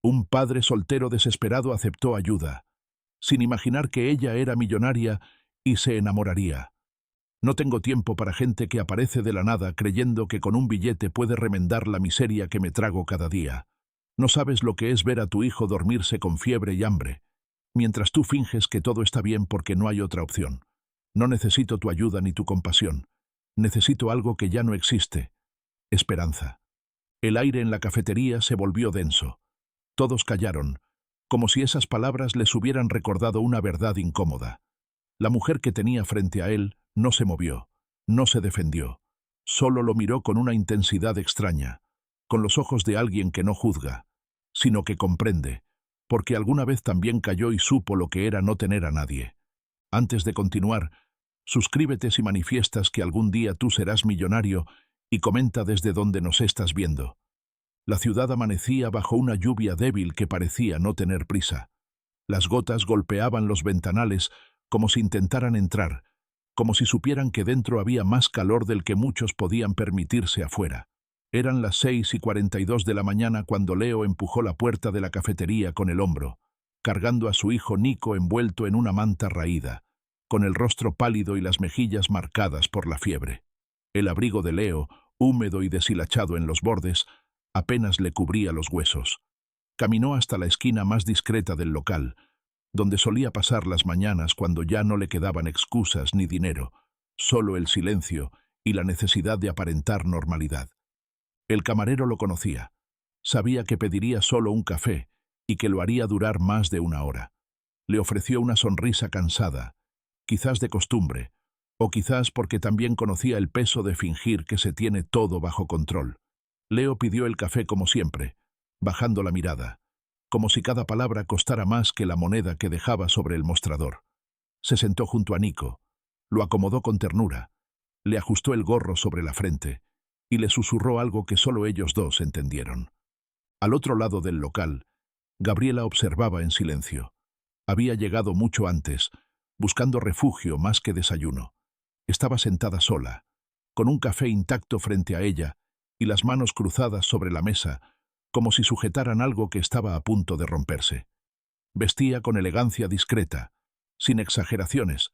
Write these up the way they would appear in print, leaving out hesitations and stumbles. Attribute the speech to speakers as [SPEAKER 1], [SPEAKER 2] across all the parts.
[SPEAKER 1] Un padre soltero desesperado aceptó ayuda, sin imaginar que ella era millonaria y se enamoraría. No tengo tiempo para gente que aparece de la nada creyendo que con un billete puede remendar la miseria que me trago cada día. No sabes lo que es ver a tu hijo dormirse con fiebre y hambre, mientras tú finges que todo está bien porque no hay otra opción. No necesito tu ayuda ni tu compasión. Necesito algo que ya no existe: esperanza. El aire en la cafetería se volvió denso. Todos callaron, como si esas palabras les hubieran recordado una verdad incómoda. La mujer que tenía frente a él no se movió, no se defendió. Solo lo miró con una intensidad extraña, con los ojos de alguien que no juzga, sino que comprende, porque alguna vez también cayó y supo lo que era no tener a nadie. Antes de continuar, suscríbete si manifiestas que algún día tú serás millonario y comenta desde donde nos estás viendo. La ciudad amanecía bajo una lluvia débil que parecía no tener prisa. Las gotas golpeaban los ventanales como si intentaran entrar, como si supieran que dentro había más calor del que muchos podían permitirse afuera. Eran las 6:42 de la mañana cuando Leo empujó la puerta de la cafetería con el hombro, cargando a su hijo Nico envuelto en una manta raída, con el rostro pálido y las mejillas marcadas por la fiebre. El abrigo de Leo, húmedo y deshilachado en los bordes, apenas le cubría los huesos. Caminó hasta la esquina más discreta del local, donde solía pasar las mañanas cuando ya no le quedaban excusas ni dinero, solo el silencio y la necesidad de aparentar normalidad. El camarero lo conocía. Sabía que pediría solo un café y que lo haría durar más de una hora. Le ofreció una sonrisa cansada, quizás de costumbre, o quizás porque también conocía el peso de fingir que se tiene todo bajo control. Leo pidió el café como siempre, bajando la mirada, como si cada palabra costara más que la moneda que dejaba sobre el mostrador. Se sentó junto a Nico, lo acomodó con ternura, le ajustó el gorro sobre la frente y le susurró algo que solo ellos dos entendieron. Al otro lado del local, Gabriela observaba en silencio. Había llegado mucho antes, buscando refugio más que desayuno. Estaba sentada sola, con un café intacto frente a ella y las manos cruzadas sobre la mesa, como si sujetaran algo que estaba a punto de romperse. Vestía con elegancia discreta, sin exageraciones,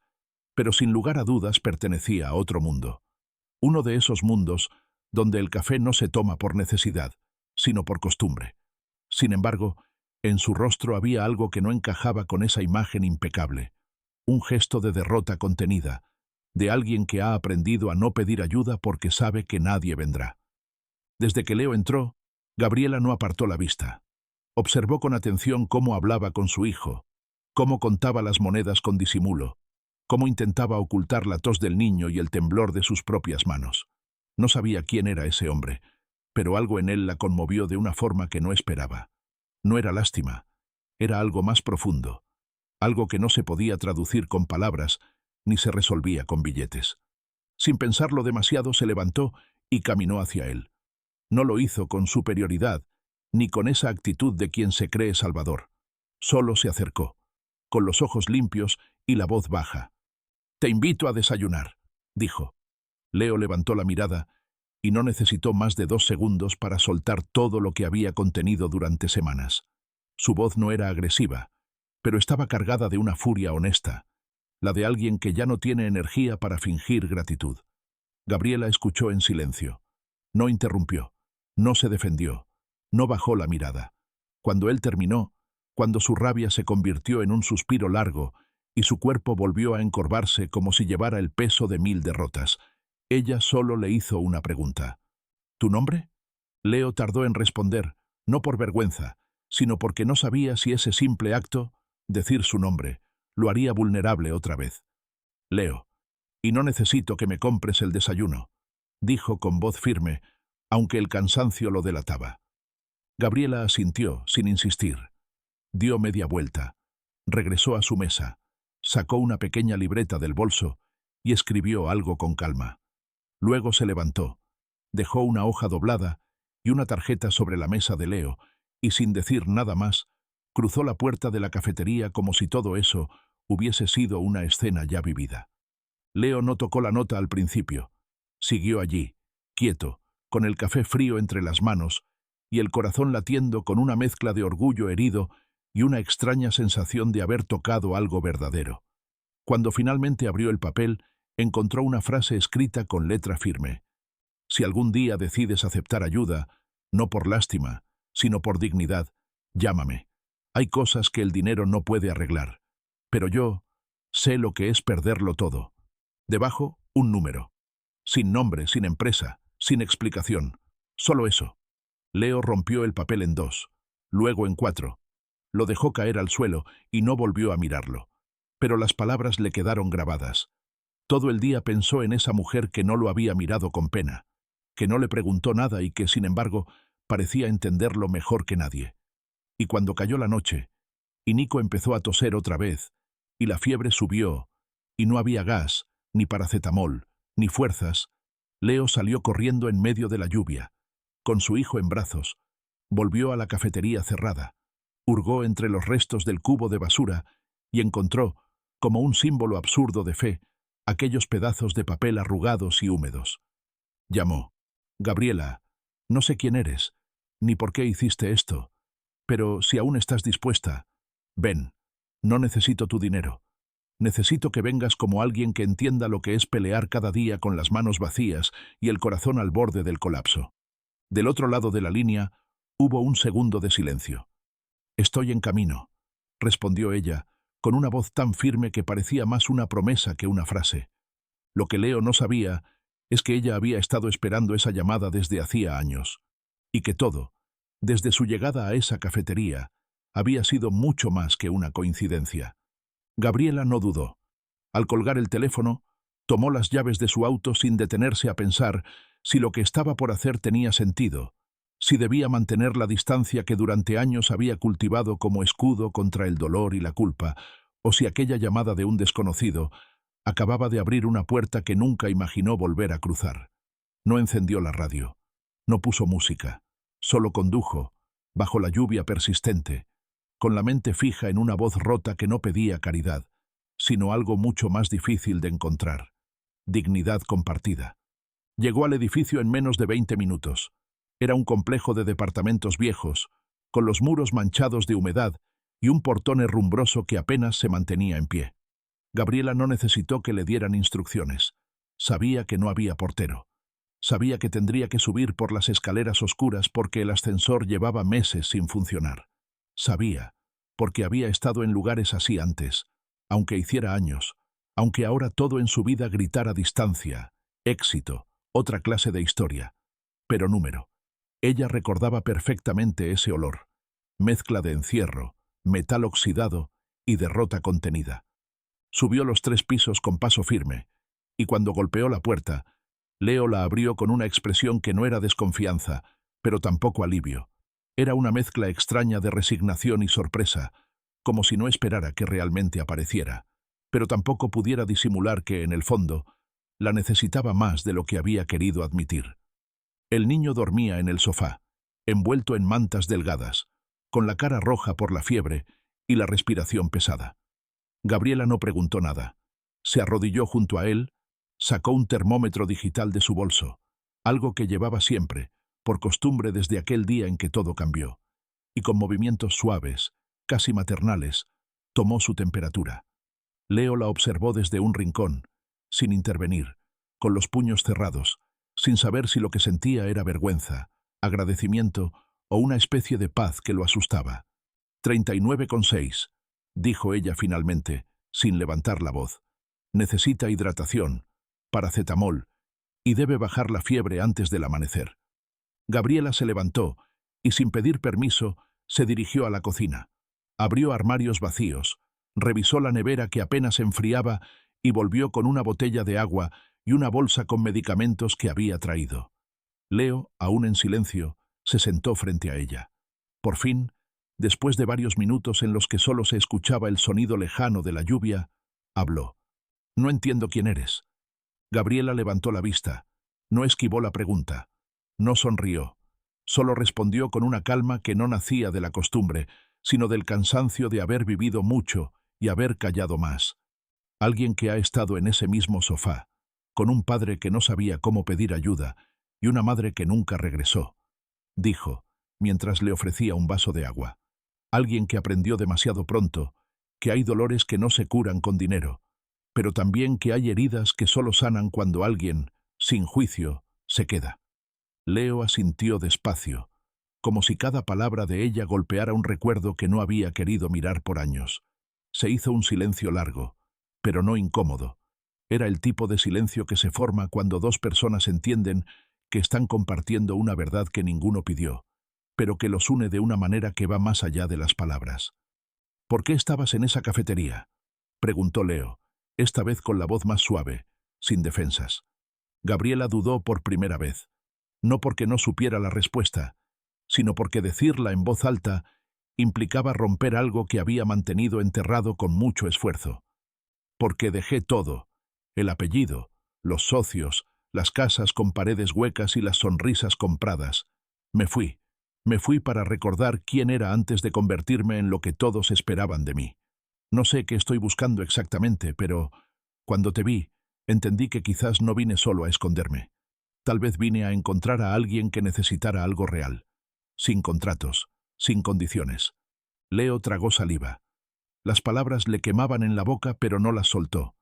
[SPEAKER 1] pero sin lugar a dudas pertenecía a otro mundo. Uno de esos mundos donde el café no se toma por necesidad, sino por costumbre. Sin embargo, en su rostro había algo que no encajaba con esa imagen impecable, un gesto de derrota contenida, de alguien que ha aprendido a no pedir ayuda porque sabe que nadie vendrá. Desde que Leo entró, Gabriela no apartó la vista. Observó con atención cómo hablaba con su hijo, cómo contaba las monedas con disimulo, cómo intentaba ocultar la tos del niño y el temblor de sus propias manos. No sabía quién era ese hombre, pero algo en él la conmovió de una forma que no esperaba. No era lástima, era algo más profundo, algo que no se podía traducir con palabras ni se resolvía con billetes. Sin pensarlo demasiado se levantó y caminó hacia él. No lo hizo con superioridad, ni con esa actitud de quien se cree salvador. Solo se acercó, con los ojos limpios y la voz baja. «Te invito a desayunar», dijo. Leo levantó la mirada y no necesitó más de 2 segundos para soltar todo lo que había contenido durante semanas. Su voz no era agresiva, pero estaba cargada de una furia honesta, la de alguien que ya no tiene energía para fingir gratitud. Gabriela escuchó en silencio. No interrumpió, no se defendió, no bajó la mirada. Cuando él terminó, cuando su rabia se convirtió en un suspiro largo y su cuerpo volvió a encorvarse como si llevara el peso de 1000 derrotas, ella solo le hizo una pregunta. ¿Tu nombre? Leo tardó en responder, no por vergüenza, sino porque no sabía si ese simple acto, decir su nombre, lo haría vulnerable otra vez. Leo, y no necesito que me compres el desayuno, dijo con voz firme, aunque el cansancio lo delataba. Gabriela asintió, sin insistir. Dio media vuelta, regresó a su mesa, sacó una pequeña libreta del bolso y escribió algo con calma. Luego se levantó, dejó una hoja doblada y una tarjeta sobre la mesa de Leo y, sin decir nada más, cruzó la puerta de la cafetería como si todo eso hubiese sido una escena ya vivida. Leo no tocó la nota al principio. Siguió allí, quieto, con el café frío entre las manos y el corazón latiendo con una mezcla de orgullo herido y una extraña sensación de haber tocado algo verdadero. Cuando finalmente abrió el papel, encontró una frase escrita con letra firme. Si algún día decides aceptar ayuda, no por lástima, sino por dignidad, llámame. Hay cosas que el dinero no puede arreglar. Pero yo sé lo que es perderlo todo. Debajo, un número. Sin nombre, sin empresa, sin explicación. Solo eso. Leo rompió el papel en 2, luego en 4. Lo dejó caer al suelo y no volvió a mirarlo. Pero las palabras le quedaron grabadas. Todo el día pensó en esa mujer que no lo había mirado con pena, que no le preguntó nada y que, sin embargo, parecía entenderlo mejor que nadie. Y cuando cayó la noche, y Nico empezó a toser otra vez, y la fiebre subió, y no había gas, ni paracetamol, ni fuerzas, Leo salió corriendo en medio de la lluvia, con su hijo en brazos, volvió a la cafetería cerrada, hurgó entre los restos del cubo de basura y encontró, como un símbolo absurdo de fe, aquellos pedazos de papel arrugados y húmedos. Llamó. Gabriela, no sé quién eres, ni por qué hiciste esto, pero si aún estás dispuesta, ven, no necesito tu dinero. Necesito que vengas como alguien que entienda lo que es pelear cada día con las manos vacías y el corazón al borde del colapso. Del otro lado de la línea, hubo un segundo de silencio. Estoy en camino, respondió ella, con una voz tan firme que parecía más una promesa que una frase. Lo que Leo no sabía es que ella había estado esperando esa llamada desde hacía años, y que todo, desde su llegada a esa cafetería, había sido mucho más que una coincidencia. Gabriela no dudó. Al colgar el teléfono, tomó las llaves de su auto sin detenerse a pensar si lo que estaba por hacer tenía sentido, si debía mantener la distancia que durante años había cultivado como escudo contra el dolor y la culpa, o si aquella llamada de un desconocido acababa de abrir una puerta que nunca imaginó volver a cruzar. No encendió la radio, no puso música, solo condujo, bajo la lluvia persistente, con la mente fija en una voz rota que no pedía caridad, sino algo mucho más difícil de encontrar: dignidad compartida. Llegó al edificio en menos de 20 minutos. Era un complejo de departamentos viejos, con los muros manchados de humedad y un portón herrumbroso que apenas se mantenía en pie. Gabriela no necesitó que le dieran instrucciones. Sabía que no había portero. Sabía que tendría que subir por las escaleras oscuras porque el ascensor llevaba meses sin funcionar. Sabía, porque había estado en lugares así antes, aunque hiciera años, aunque ahora todo en su vida gritara distancia, éxito, otra clase de historia. Pero número. Ella recordaba perfectamente ese olor, mezcla de encierro, metal oxidado y derrota contenida. Subió los 3 pisos con paso firme, y cuando golpeó la puerta, Leo la abrió con una expresión que no era desconfianza, pero tampoco alivio. Era una mezcla extraña de resignación y sorpresa, como si no esperara que realmente apareciera, pero tampoco pudiera disimular que, en el fondo, la necesitaba más de lo que había querido admitir. El niño dormía en el sofá, envuelto en mantas delgadas, con la cara roja por la fiebre y la respiración pesada. Gabriela no preguntó nada. Se arrodilló junto a él, sacó un termómetro digital de su bolso, algo que llevaba siempre, por costumbre desde aquel día en que todo cambió, y con movimientos suaves, casi maternales, tomó su temperatura. Leo la observó desde un rincón, sin intervenir, con los puños cerrados, sin saber si lo que sentía era vergüenza, agradecimiento o una especie de paz que lo asustaba. 39,6, dijo ella finalmente, sin levantar la voz. Necesita hidratación, paracetamol, y debe bajar la fiebre antes del amanecer. Gabriela se levantó y, sin pedir permiso, se dirigió a la cocina. Abrió armarios vacíos, revisó la nevera que apenas enfriaba y volvió con una botella de agua y una bolsa con medicamentos que había traído. Leo, aún en silencio, se sentó frente a ella. Por fin, después de varios minutos en los que solo se escuchaba el sonido lejano de la lluvia, habló. No entiendo quién eres. Gabriela levantó la vista. No esquivó la pregunta. No sonrió. Solo respondió con una calma que no nacía de la costumbre, sino del cansancio de haber vivido mucho y haber callado más. Alguien que ha estado en ese mismo sofá, con un padre que no sabía cómo pedir ayuda y una madre que nunca regresó. Dijo, mientras le ofrecía un vaso de agua. Alguien que aprendió demasiado pronto que hay dolores que no se curan con dinero, pero también que hay heridas que solo sanan cuando alguien, sin juicio, se queda. Leo asintió despacio, como si cada palabra de ella golpeara un recuerdo que no había querido mirar por años. Se hizo un silencio largo, pero no incómodo. Era el tipo de silencio que se forma cuando dos personas entienden que están compartiendo una verdad que ninguno pidió, pero que los une de una manera que va más allá de las palabras. «¿Por qué estabas en esa cafetería?», preguntó Leo, esta vez con la voz más suave, sin defensas. Gabriela dudó por primera vez, no porque no supiera la respuesta, sino porque decirla en voz alta implicaba romper algo que había mantenido enterrado con mucho esfuerzo. «Porque dejé todo, el apellido, los socios, las casas con paredes huecas y las sonrisas compradas. Me fui para recordar quién era antes de convertirme en lo que todos esperaban de mí. No sé qué estoy buscando exactamente, pero cuando te vi, entendí que quizás no vine solo a esconderme. Tal vez vine a encontrar a alguien que necesitara algo real, sin contratos, sin condiciones». Leo tragó saliva. Las palabras le quemaban en la boca, pero no las soltó.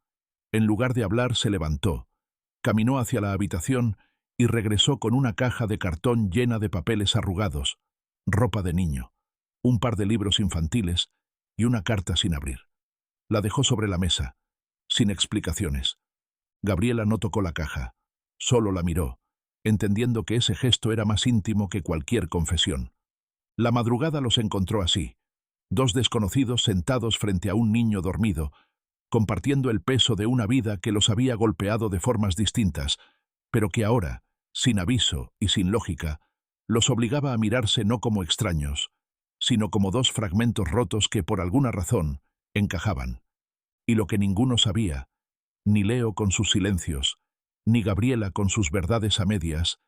[SPEAKER 1] En lugar de hablar, se levantó, caminó hacia la habitación y regresó con una caja de cartón llena de papeles arrugados, ropa de niño, un par de libros infantiles y una carta sin abrir. La dejó sobre la mesa, sin explicaciones. Gabriela no tocó la caja, solo la miró, entendiendo que ese gesto era más íntimo que cualquier confesión. La madrugada los encontró así, dos desconocidos sentados frente a un niño dormido, compartiendo el peso de una vida que los había golpeado de formas distintas, pero que ahora, sin aviso y sin lógica, los obligaba a mirarse no como extraños, sino como dos fragmentos rotos que por alguna razón encajaban. Y lo que ninguno sabía, ni Leo con sus silencios, ni Gabriela con sus verdades a medias,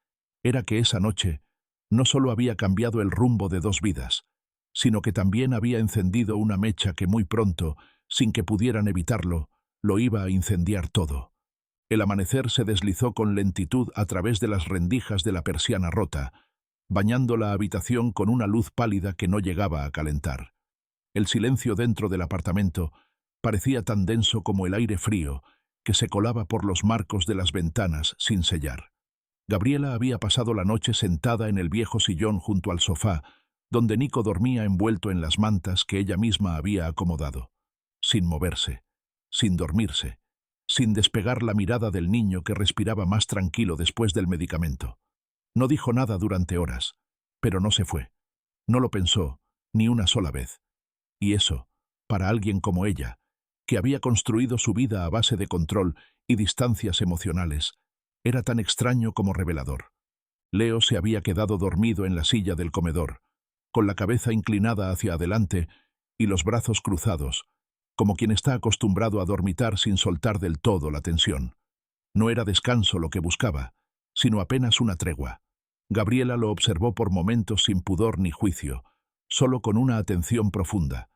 [SPEAKER 1] era que esa noche no solo había cambiado el rumbo de dos vidas, sino que también había encendido una mecha que muy pronto, sin que pudieran evitarlo, lo iba a incendiar todo. El amanecer se deslizó con lentitud a través de las rendijas de la persiana rota, bañando la habitación con una luz pálida que no llegaba a calentar. El silencio dentro del apartamento parecía tan denso como el aire frío que se colaba por los marcos de las ventanas sin sellar. Gabriela había pasado la noche sentada en el viejo sillón junto al sofá, donde Nico dormía envuelto en las mantas que ella misma había acomodado, sin moverse, sin dormirse, sin despegar la mirada del niño que respiraba más tranquilo después del medicamento. No dijo nada durante horas, pero no se fue. No lo pensó, ni una sola vez. Y eso, para alguien como ella, que había construido su vida a base de control y distancias emocionales, era tan extraño como revelador. Leo se había quedado dormido en la silla del comedor, con la cabeza inclinada hacia adelante y los brazos cruzados, como quien está acostumbrado a dormitar sin soltar del todo la tensión. No era descanso lo que buscaba, sino apenas una tregua. Gabriela lo observó por momentos sin pudor ni juicio, solo con una atención profunda,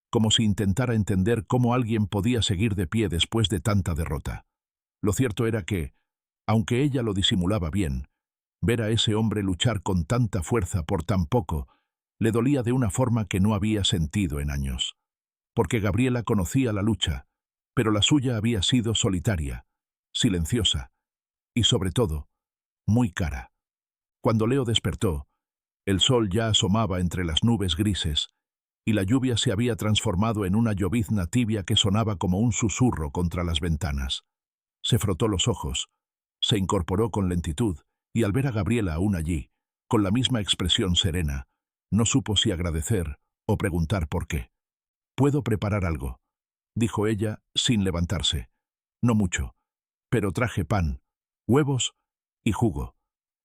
[SPEAKER 1] como si intentara entender cómo alguien podía seguir de pie después de tanta derrota. Lo cierto era que, aunque ella lo disimulaba bien, ver a ese hombre luchar con tanta fuerza por tan poco le dolía de una forma que no había sentido en años. Porque Gabriela conocía la lucha, pero la suya había sido solitaria, silenciosa y, sobre todo, muy cara. Cuando Leo despertó, el sol ya asomaba entre las nubes grises y la lluvia se había transformado en una llovizna tibia que sonaba como un susurro contra las ventanas. Se frotó los ojos, se incorporó con lentitud y al ver a Gabriela aún allí, con la misma expresión serena, no supo si agradecer o preguntar por qué. «¿Puedo preparar algo?», dijo ella sin levantarse. «No mucho, pero traje pan, huevos y jugo.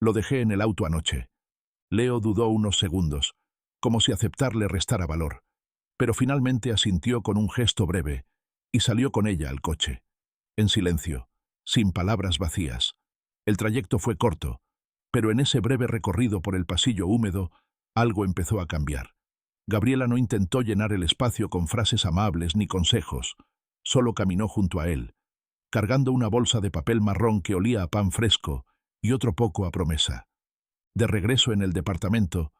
[SPEAKER 1] Lo dejé en el auto anoche». Leo dudó unos segundos, como si aceptar le restara valor, pero finalmente asintió con un gesto breve y salió con ella al coche. En silencio, sin palabras vacías. El trayecto fue corto, pero en ese breve recorrido por el pasillo húmedo, algo empezó a cambiar. Gabriela no intentó llenar el espacio con frases amables ni consejos, solo caminó junto a él, cargando una bolsa de papel marrón que olía a pan fresco y otro poco a promesa. De regreso en el departamento,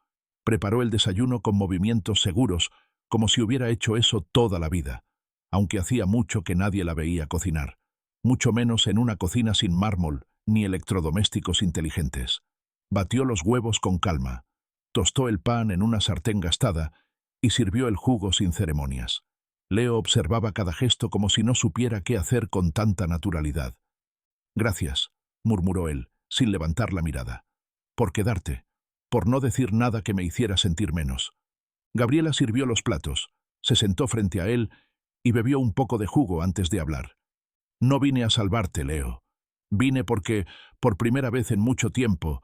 [SPEAKER 1] Preparó el desayuno con movimientos seguros, como si hubiera hecho eso toda la vida, aunque hacía mucho que nadie la veía cocinar, mucho menos en una cocina sin mármol ni electrodomésticos inteligentes. Batió los huevos con calma, tostó el pan en una sartén gastada y sirvió el jugo sin ceremonias. Leo observaba cada gesto como si no supiera qué hacer con tanta naturalidad. «Gracias», murmuró él, sin levantar la mirada. «Por quedarte, por no decir nada que me hiciera sentir menos». Gabriela sirvió los platos, se sentó frente a él y bebió un poco de jugo antes de hablar. «No vine a salvarte, Leo. Vine porque, por primera vez en mucho tiempo,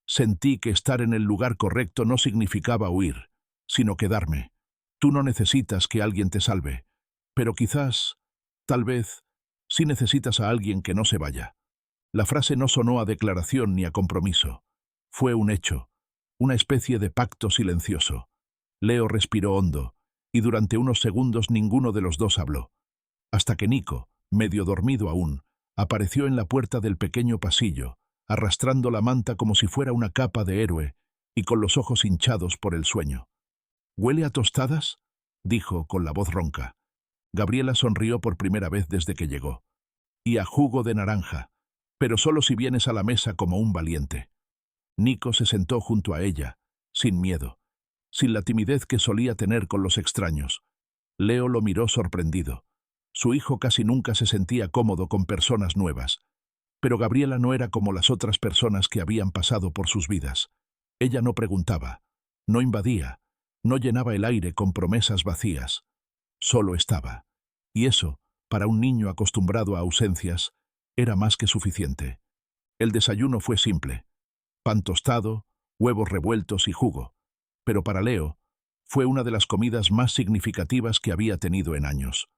[SPEAKER 1] sentí que estar en el lugar correcto no significaba huir, sino quedarme. Tú no necesitas que alguien te salve, pero quizás, tal vez, sí necesitas a alguien que no se vaya». La frase no sonó a declaración ni a compromiso. Fue un hecho, una especie de pacto silencioso. Leo respiró hondo, y durante unos segundos ninguno de los dos habló, hasta que Nico, medio dormido aún, apareció en la puerta del pequeño pasillo, arrastrando la manta como si fuera una capa de héroe y con los ojos hinchados por el sueño. «¿Huele a tostadas?», dijo con la voz ronca. Gabriela sonrió por primera vez desde que llegó. «Y a jugo de naranja, pero solo si vienes a la mesa como un valiente». Nico se sentó junto a ella, sin miedo, sin la timidez que solía tener con los extraños. Leo lo miró sorprendido. Su hijo casi nunca se sentía cómodo con personas nuevas. Pero Gabriela no era como las otras personas que habían pasado por sus vidas. Ella no preguntaba, no invadía, no llenaba el aire con promesas vacías. Solo estaba. Y eso, para un niño acostumbrado a ausencias, era más que suficiente. El desayuno fue simple: pan tostado, huevos revueltos y jugo. Pero para Leo, fue una de las comidas más significativas que había tenido en años.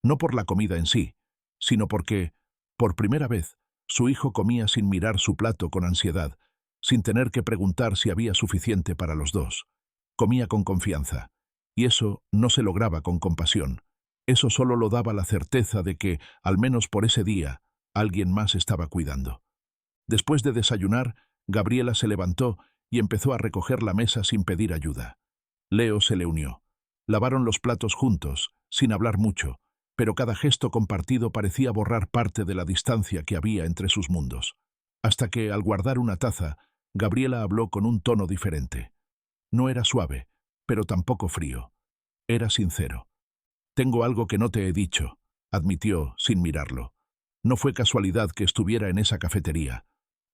[SPEAKER 1] No por la comida en sí, sino porque, por primera vez, su hijo comía sin mirar su plato con ansiedad, sin tener que preguntar si había suficiente para los dos. Comía con confianza, y eso no se lograba con compasión. Eso solo lo daba la certeza de que, al menos por ese día, alguien más estaba cuidando. Después de desayunar, Gabriela se levantó y empezó a recoger la mesa sin pedir ayuda. Leo se le unió. Lavaron los platos juntos, sin hablar mucho, pero cada gesto compartido parecía borrar parte de la distancia que había entre sus mundos. Hasta que, al guardar una taza, Gabriela habló con un tono diferente. No era suave, pero tampoco frío. Era sincero. «Tengo algo que no te he dicho», admitió, sin mirarlo. «No fue casualidad que estuviera en esa cafetería.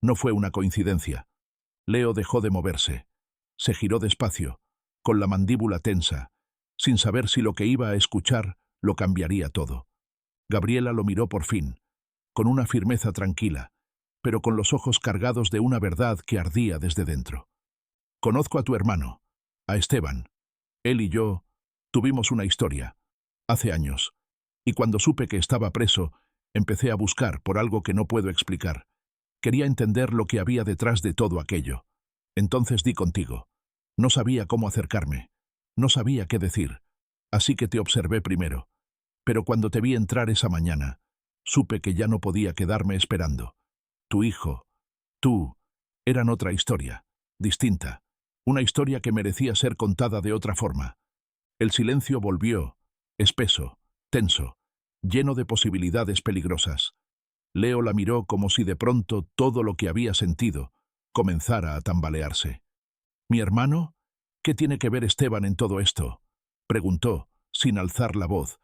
[SPEAKER 1] No fue una coincidencia». Leo dejó de moverse. Se giró despacio, con la mandíbula tensa, sin saber si lo que iba a escuchar lo cambiaría todo. Gabriela lo miró por fin, con una firmeza tranquila, pero con los ojos cargados de una verdad que ardía desde dentro. «Conozco a tu hermano, a Esteban. Él y yo tuvimos una historia, hace años, y cuando supe que estaba preso, empecé a buscar por algo que no puedo explicar. Quería entender lo que había detrás de todo aquello. Entonces di contigo. No sabía cómo acercarme. No sabía qué decir. Así que te observé primero. Pero cuando te vi entrar esa mañana, supe que ya no podía quedarme esperando. Tu hijo, tú, eran otra historia, distinta. Una historia que merecía ser contada de otra forma». El silencio volvió, espeso, tenso, lleno de posibilidades peligrosas. Leo la miró como si de pronto todo lo que había sentido comenzara a tambalearse. «¿Mi hermano? ¿Qué tiene que ver Esteban en todo esto?», preguntó, sin alzar la voz,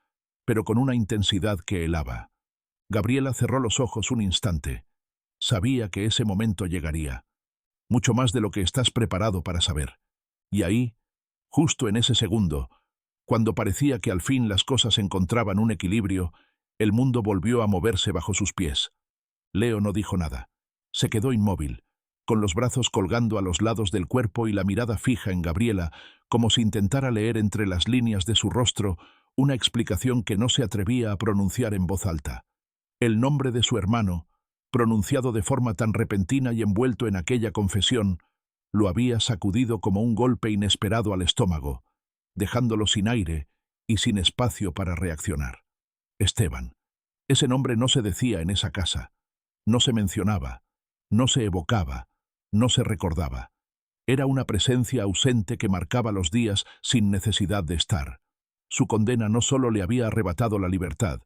[SPEAKER 1] pero con una intensidad que helaba. Gabriela cerró los ojos un instante. Sabía que ese momento llegaría. Mucho más de lo que estás preparado para saber. Y ahí, justo en ese segundo, cuando parecía que al fin las cosas encontraban un equilibrio, el mundo volvió a moverse bajo sus pies. Leo no dijo nada. Se quedó inmóvil, con los brazos colgando a los lados del cuerpo y la mirada fija en Gabriela, como si intentara leer entre las líneas de su rostro una explicación que no se atrevía a pronunciar en voz alta. El nombre de su hermano, pronunciado de forma tan repentina y envuelto en aquella confesión, lo había sacudido como un golpe inesperado al estómago, dejándolo sin aire y sin espacio para reaccionar. Esteban. Ese nombre no se decía en esa casa. No se mencionaba, no se evocaba, no se recordaba. Era una presencia ausente que marcaba los días sin necesidad de estar. Su condena no solo le había arrebatado la libertad,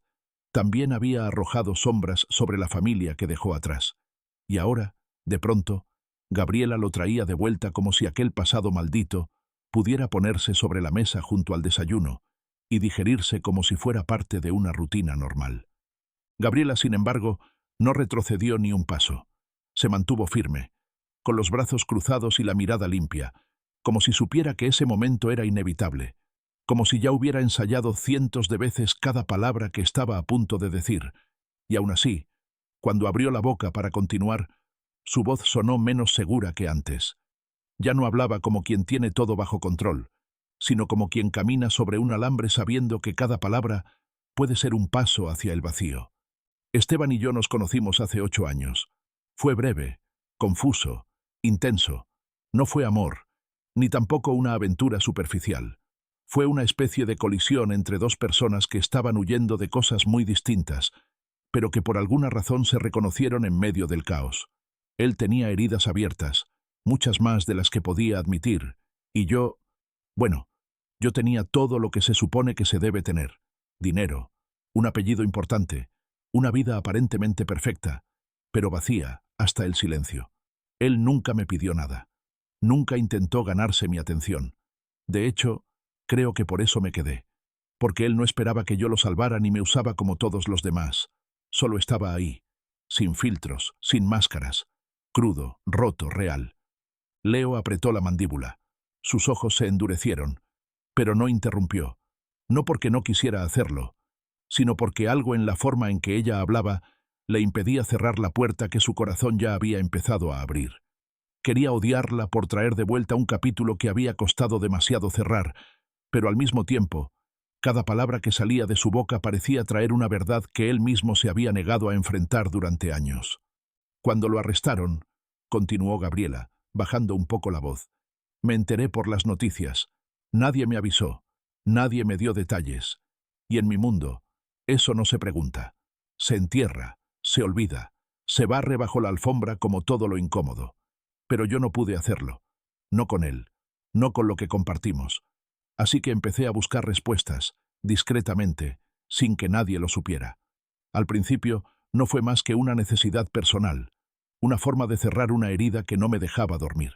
[SPEAKER 1] también había arrojado sombras sobre la familia que dejó atrás. Y ahora, de pronto, Gabriela lo traía de vuelta como si aquel pasado maldito pudiera ponerse sobre la mesa junto al desayuno y digerirse como si fuera parte de una rutina normal. Gabriela, sin embargo, no retrocedió ni un paso. Se mantuvo firme, con los brazos cruzados y la mirada limpia, como si supiera que ese momento era inevitable, como si ya hubiera ensayado cientos de veces cada palabra que estaba a punto de decir, y aún así, cuando abrió la boca para continuar, su voz sonó menos segura que antes. Ya no hablaba como quien tiene todo bajo control, sino como quien camina sobre un alambre sabiendo que cada palabra puede ser un paso hacia el vacío. Esteban y yo nos conocimos hace 8 años. Fue breve, confuso, intenso. No fue amor, ni tampoco una aventura superficial. Fue una especie de colisión entre dos personas que estaban huyendo de cosas muy distintas, pero que por alguna razón se reconocieron en medio del caos. Él tenía heridas abiertas, muchas más de las que podía admitir, y yo, bueno, yo tenía todo lo que se supone que se debe tener: dinero, un apellido importante, una vida aparentemente perfecta, pero vacía hasta el silencio. Él nunca me pidió nada. Nunca intentó ganarse mi atención. De hecho, creo que por eso me quedé. Porque él no esperaba que yo lo salvara ni me usaba como todos los demás. Solo estaba ahí, sin filtros, sin máscaras, crudo, roto, real. Leo apretó la mandíbula. Sus ojos se endurecieron, pero no interrumpió. No porque no quisiera hacerlo, sino porque algo en la forma en que ella hablaba le impedía cerrar la puerta que su corazón ya había empezado a abrir. Quería odiarla por traer de vuelta un capítulo que había costado demasiado cerrar, pero al mismo tiempo, cada palabra que salía de su boca parecía traer una verdad que él mismo se había negado a enfrentar durante años. Cuando lo arrestaron, continuó Gabriela, bajando un poco la voz, me enteré por las noticias. Nadie me avisó, nadie me dio detalles. Y en mi mundo, eso no se pregunta. Se entierra, se olvida, se barre bajo la alfombra como todo lo incómodo. Pero yo no pude hacerlo. No con él, no con lo que compartimos. Así que empecé a buscar respuestas, discretamente, sin que nadie lo supiera. Al principio, no fue más que una necesidad personal, una forma de cerrar una herida que no me dejaba dormir.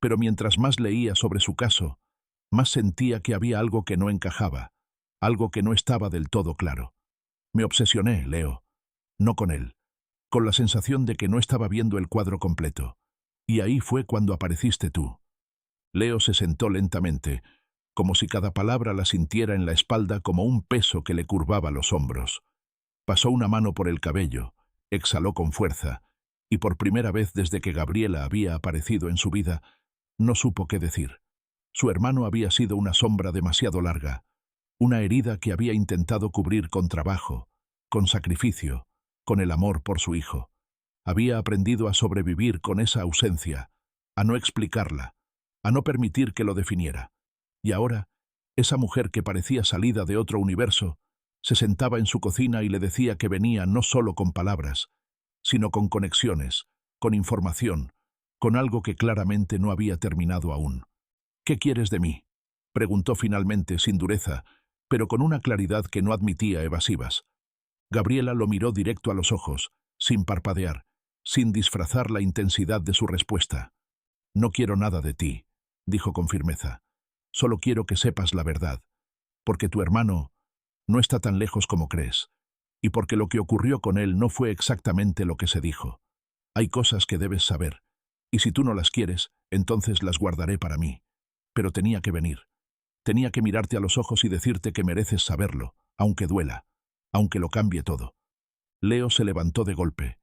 [SPEAKER 1] Pero mientras más leía sobre su caso, más sentía que había algo que no encajaba, algo que no estaba del todo claro. Me obsesioné, Leo. No con él, con la sensación de que no estaba viendo el cuadro completo. Y ahí fue cuando apareciste tú. Leo se sentó lentamente, como si cada palabra la sintiera en la espalda como un peso que le curvaba los hombros. Pasó una mano por el cabello, exhaló con fuerza, y por primera vez desde que Gabriela había aparecido en su vida, no supo qué decir. Su hermano había sido una sombra demasiado larga, una herida que había intentado cubrir con trabajo, con sacrificio, con el amor por su hijo. Había aprendido a sobrevivir con esa ausencia, a no explicarla, a no permitir que lo definiera. Y ahora, esa mujer que parecía salida de otro universo, se sentaba en su cocina y le decía que venía no solo con palabras, sino con conexiones, con información, con algo que claramente no había terminado aún. ¿Qué quieres de mí?, preguntó finalmente sin dureza, pero con una claridad que no admitía evasivas. Gabriela lo miró directo a los ojos, sin parpadear, sin disfrazar la intensidad de su respuesta. No quiero nada de ti, dijo con firmeza. Solo quiero que sepas la verdad, porque tu hermano no está tan lejos como crees, y porque lo que ocurrió con él no fue exactamente lo que se dijo. Hay cosas que debes saber, y si tú no las quieres, entonces las guardaré para mí. Pero tenía que venir. Tenía que mirarte a los ojos y decirte que mereces saberlo, aunque duela, aunque lo cambie todo. Leo se levantó de golpe,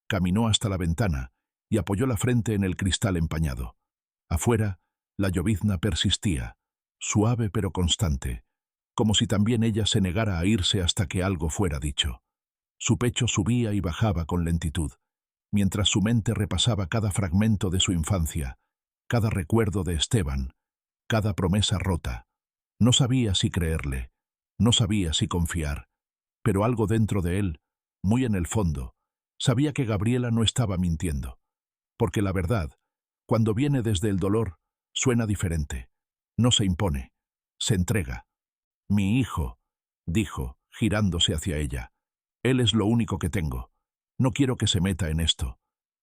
[SPEAKER 1] caminó hasta la ventana y apoyó la frente en el cristal empañado. Afuera, la llovizna persistía, suave pero constante, como si también ella se negara a irse hasta que algo fuera dicho. Su pecho subía y bajaba con lentitud, mientras su mente repasaba cada fragmento de su infancia, cada recuerdo de Esteban, cada promesa rota. No sabía si creerle, no sabía si confiar, pero algo dentro de él, muy en el fondo, sabía que Gabriela no estaba mintiendo, porque la verdad, Cuando viene desde el dolor, suena diferente. No se impone, se entrega. Mi hijo, dijo, girándose hacia ella. Él es lo único que tengo. No quiero que se meta en esto.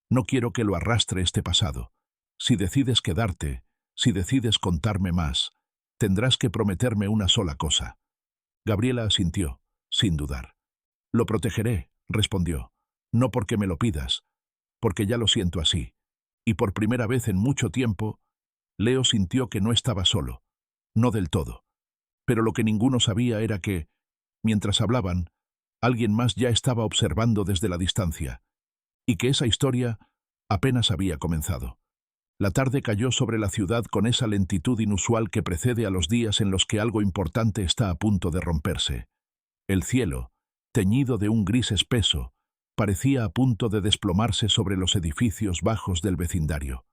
[SPEAKER 1] No quiero que lo arrastre este pasado. Si decides quedarte, si decides contarme más, tendrás que prometerme una sola cosa. Gabriela asintió, sin dudar. Lo protegeré, respondió. No porque me lo pidas, porque ya lo siento así. Y por primera vez en mucho tiempo, Leo sintió que no estaba solo. No del todo. Pero lo que ninguno sabía era que, mientras hablaban, alguien más ya estaba observando desde la distancia, y que esa historia apenas había comenzado. La tarde cayó sobre la ciudad con esa lentitud inusual que precede a los días en los que algo importante está a punto de romperse. El cielo, teñido de un gris espeso, parecía a punto de desplomarse sobre los edificios bajos del vecindario.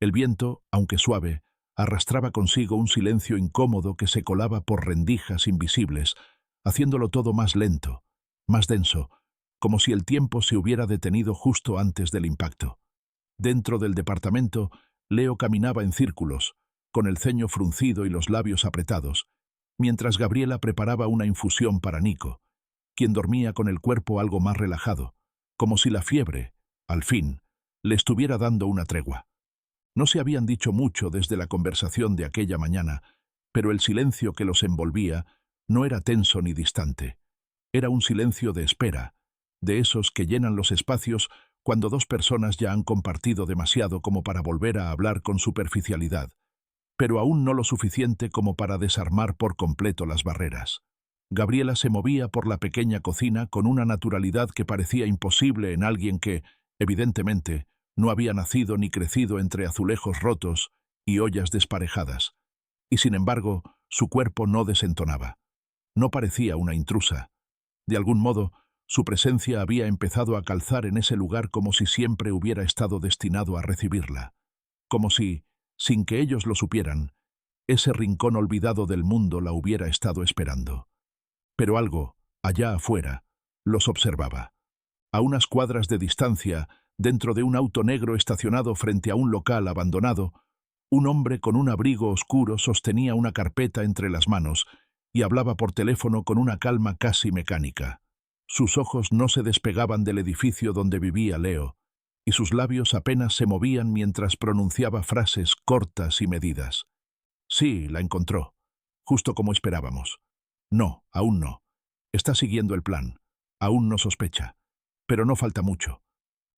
[SPEAKER 1] El viento, aunque suave, arrastraba consigo un silencio incómodo que se colaba por rendijas invisibles, haciéndolo todo más lento, más denso, como si el tiempo se hubiera detenido justo antes del impacto. Dentro del departamento, Leo caminaba en círculos, con el ceño fruncido y los labios apretados, mientras Gabriela preparaba una infusión para Nico, quien dormía con el cuerpo algo más relajado, como si la fiebre, al fin, le estuviera dando una tregua. No se habían dicho mucho desde la conversación de aquella mañana, pero el silencio que los envolvía no era tenso ni distante. Era un silencio de espera, de esos que llenan los espacios cuando dos personas ya han compartido demasiado como para volver a hablar con superficialidad, pero aún no lo suficiente como para desarmar por completo las barreras. Gabriela se movía por la pequeña cocina con una naturalidad que parecía imposible en alguien que, evidentemente, no había nacido ni crecido entre azulejos rotos y ollas desparejadas. Y sin embargo, su cuerpo no desentonaba. No parecía una intrusa. De algún modo, su presencia había empezado a calzar en ese lugar como si siempre hubiera estado destinado a recibirla. Como si, sin que ellos lo supieran, ese rincón olvidado del mundo la hubiera estado esperando. Pero algo, allá afuera, los observaba. A unas cuadras de distancia, dentro de un auto negro estacionado frente a un local abandonado, un hombre con un abrigo oscuro sostenía una carpeta entre las manos y hablaba por teléfono con una calma casi mecánica. Sus ojos no se despegaban del edificio donde vivía Leo, y sus labios apenas se movían mientras pronunciaba frases cortas y medidas. Sí, la encontró, justo como esperábamos. No, aún no. Está siguiendo el plan. Aún no sospecha. Pero no falta mucho.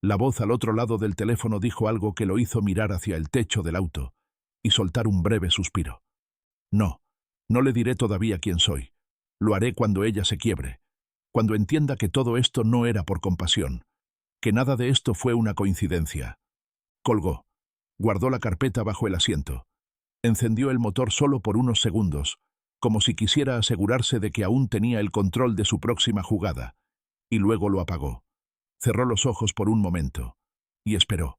[SPEAKER 1] La voz al otro lado del teléfono dijo algo que lo hizo mirar hacia el techo del auto y soltar un breve suspiro. No, no le diré todavía quién soy. Lo haré cuando ella se quiebre, cuando entienda que todo esto no era por compasión, que nada de esto fue una coincidencia. Colgó. Guardó la carpeta bajo el asiento. Encendió el motor solo por unos segundos, como si quisiera asegurarse de que aún tenía el control de su próxima jugada, y luego lo apagó. Cerró los ojos por un momento, y esperó.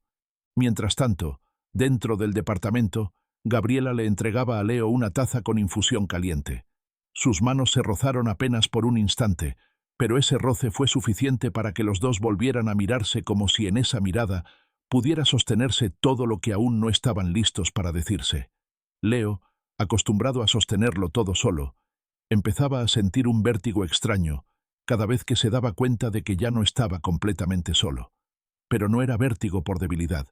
[SPEAKER 1] Mientras tanto, dentro del departamento, Gabriela le entregaba a Leo una taza con infusión caliente. Sus manos se rozaron apenas por un instante, pero ese roce fue suficiente para que los dos volvieran a mirarse como si en esa mirada pudiera sostenerse todo lo que aún no estaban listos para decirse. Leo, acostumbrado a sostenerlo todo solo, empezaba a sentir un vértigo extraño cada vez que se daba cuenta de que ya no estaba completamente solo. Pero no era vértigo por debilidad,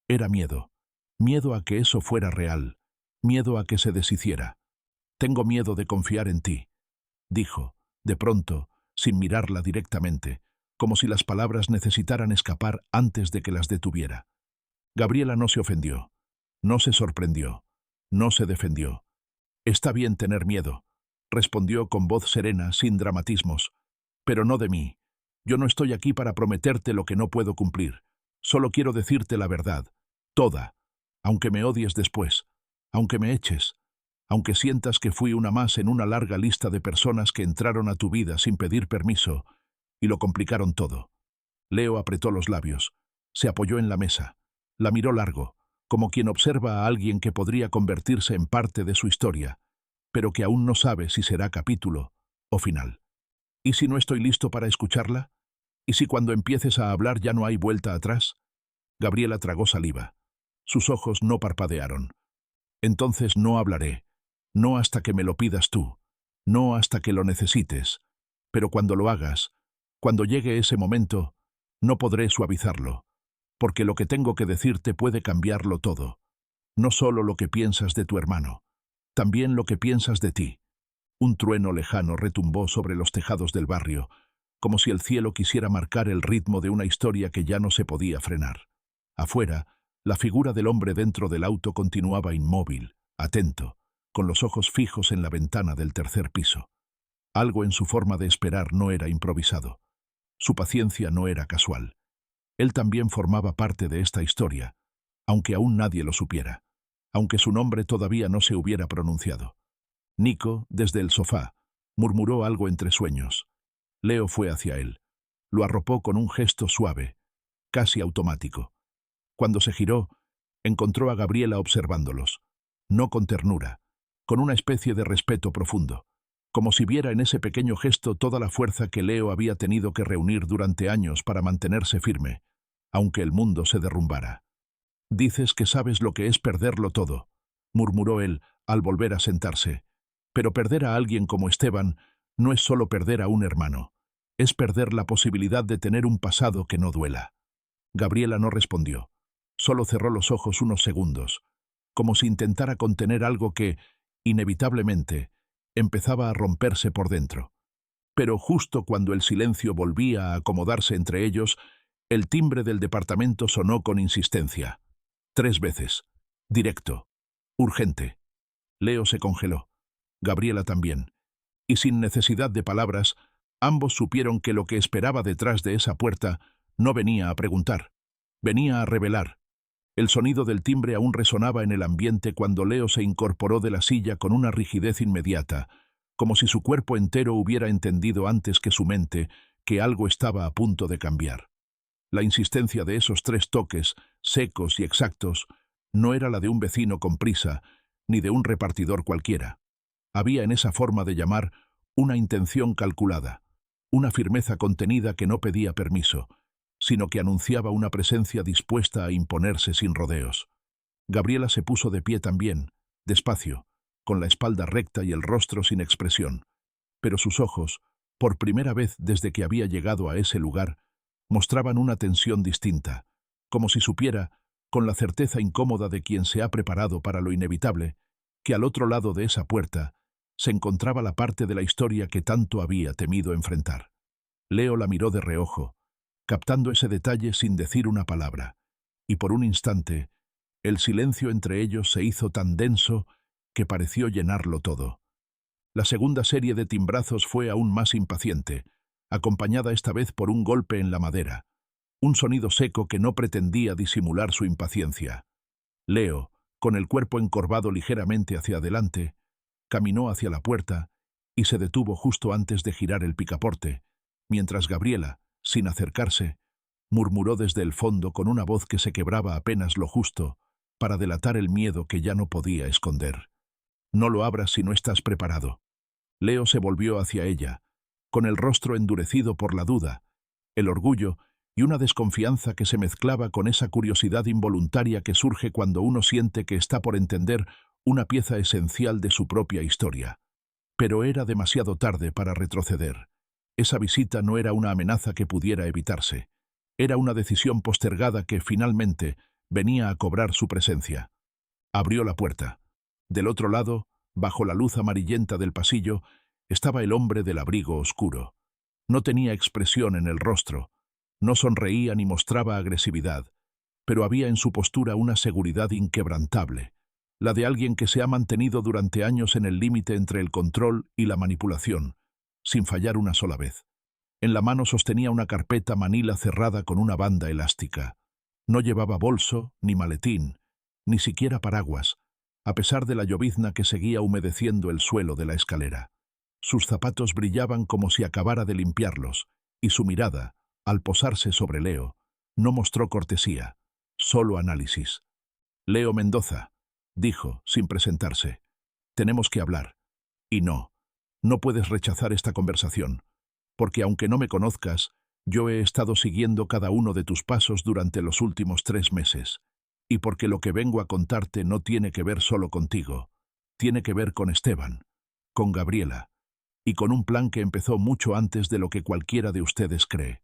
[SPEAKER 1] era miedo. Miedo a que eso fuera real, miedo a que se deshiciera. «Tengo miedo de confiar en ti», dijo, de pronto, sin mirarla directamente, como si las palabras necesitaran escapar antes de que las detuviera. Gabriela no se ofendió, no se sorprendió, no se defendió. «Está bien tener miedo», respondió con voz serena, sin dramatismos, «pero no de mí. Yo no estoy aquí para prometerte lo que no puedo cumplir. Solo quiero decirte la verdad, toda, aunque me odies después, aunque me eches, aunque sientas que fui una más en una larga lista de personas que entraron a tu vida sin pedir permiso y lo complicaron todo». Leo apretó los labios, se apoyó en la mesa, la miró largo, como quien observa a alguien que podría convertirse en parte de su historia, pero que aún no sabe si será capítulo o final. ¿Y si no estoy listo para escucharla? ¿Y si cuando empieces a hablar ya no hay vuelta atrás? Gabriela tragó saliva. Sus ojos no parpadearon. Entonces no hablaré, no hasta que me lo pidas tú, no hasta que lo necesites, pero cuando lo hagas, cuando llegue ese momento, no podré suavizarlo, porque lo que tengo que decirte puede cambiarlo todo, no solo lo que piensas de tu hermano, también lo que piensas de ti. Un trueno lejano retumbó sobre los tejados del barrio, como si el cielo quisiera marcar el ritmo de una historia que ya no se podía frenar. Afuera, la figura del hombre dentro del auto continuaba inmóvil, atento, con los ojos fijos en la ventana del tercer piso. Algo en su forma de esperar no era improvisado. Su paciencia no era casual. Él también formaba parte de esta historia, aunque aún nadie lo supiera, aunque su nombre todavía no se hubiera pronunciado. Nico, desde el sofá, murmuró algo entre sueños. Leo fue hacia él. Lo arropó con un gesto suave, casi automático. Cuando se giró, encontró a Gabriela observándolos, no con ternura, con una especie de respeto profundo, como si viera en ese pequeño gesto toda la fuerza que Leo había tenido que reunir durante años para mantenerse firme, aunque el mundo se derrumbara. «Dices que sabes lo que es perderlo todo», murmuró él al volver a sentarse. «Pero perder a alguien como Esteban no es solo perder a un hermano, es perder la posibilidad de tener un pasado que no duela». Gabriela no respondió. Solo cerró los ojos unos segundos, como si intentara contener algo que, inevitablemente, empezaba a romperse por dentro. Pero justo cuando el silencio volvía a acomodarse entre ellos, el timbre del departamento sonó con insistencia. 3 veces. Directo. Urgente. Leo se congeló. Gabriela también. Y sin necesidad de palabras, ambos supieron que lo que esperaba detrás de esa puerta no venía a preguntar. Venía a revelar. El sonido del timbre aún resonaba en el ambiente cuando Leo se incorporó de la silla con una rigidez inmediata, como si su cuerpo entero hubiera entendido antes que su mente que algo estaba a punto de cambiar. La insistencia de esos 3 toques, secos y exactos, no era la de un vecino con prisa, ni de un repartidor cualquiera. Había en esa forma de llamar una intención calculada, una firmeza contenida que no pedía permiso, sino que anunciaba una presencia dispuesta a imponerse sin rodeos. Gabriela se puso de pie también, despacio, con la espalda recta y el rostro sin expresión, pero sus ojos, por primera vez desde que había llegado a ese lugar, mostraban una tensión distinta, como si supiera, con la certeza incómoda de quien se ha preparado para lo inevitable, que al otro lado de esa puerta se encontraba la parte de la historia que tanto había temido enfrentar. Leo la miró de reojo, captando ese detalle sin decir una palabra, y por un instante, el silencio entre ellos se hizo tan denso que pareció llenarlo todo. La segunda serie de timbrazos fue aún más impaciente, acompañada esta vez por un golpe en la madera, un sonido seco que no pretendía disimular su impaciencia. Leo, con el cuerpo encorvado ligeramente hacia adelante, caminó hacia la puerta y se detuvo justo antes de girar el picaporte, mientras Gabriela, sin acercarse, murmuró desde el fondo con una voz que se quebraba apenas lo justo para delatar el miedo que ya no podía esconder. «No lo abras si no estás preparado». Leo se volvió hacia ella, con el rostro endurecido por la duda, el orgullo y una desconfianza que se mezclaba con esa curiosidad involuntaria que surge cuando uno siente que está por entender una pieza esencial de su propia historia. Pero era demasiado tarde para retroceder. Esa visita no era una amenaza que pudiera evitarse. Era una decisión postergada que, finalmente, venía a cobrar su presencia. Abrió la puerta. Del otro lado, bajo la luz amarillenta del pasillo, estaba el hombre del abrigo oscuro. No tenía expresión en el rostro, no sonreía ni mostraba agresividad, pero había en su postura una seguridad inquebrantable, la de alguien que se ha mantenido durante años en el límite entre el control y la manipulación, sin fallar una sola vez. En la mano sostenía una carpeta manila cerrada con una banda elástica. No llevaba bolso, ni maletín, ni siquiera paraguas, a pesar de la llovizna que seguía humedeciendo el suelo de la escalera. Sus zapatos brillaban como si acabara de limpiarlos, y su mirada, al posarse sobre Leo, no mostró cortesía, solo análisis. «Leo Mendoza», dijo, sin presentarse, «tenemos que hablar. Y no puedes rechazar esta conversación, porque aunque no me conozcas, yo he estado siguiendo cada uno de tus pasos durante los últimos 3 meses. y porque lo que vengo a contarte no tiene que ver solo contigo, tiene que ver con Esteban, con Gabriela, y con un plan que empezó mucho antes de lo que cualquiera de ustedes cree.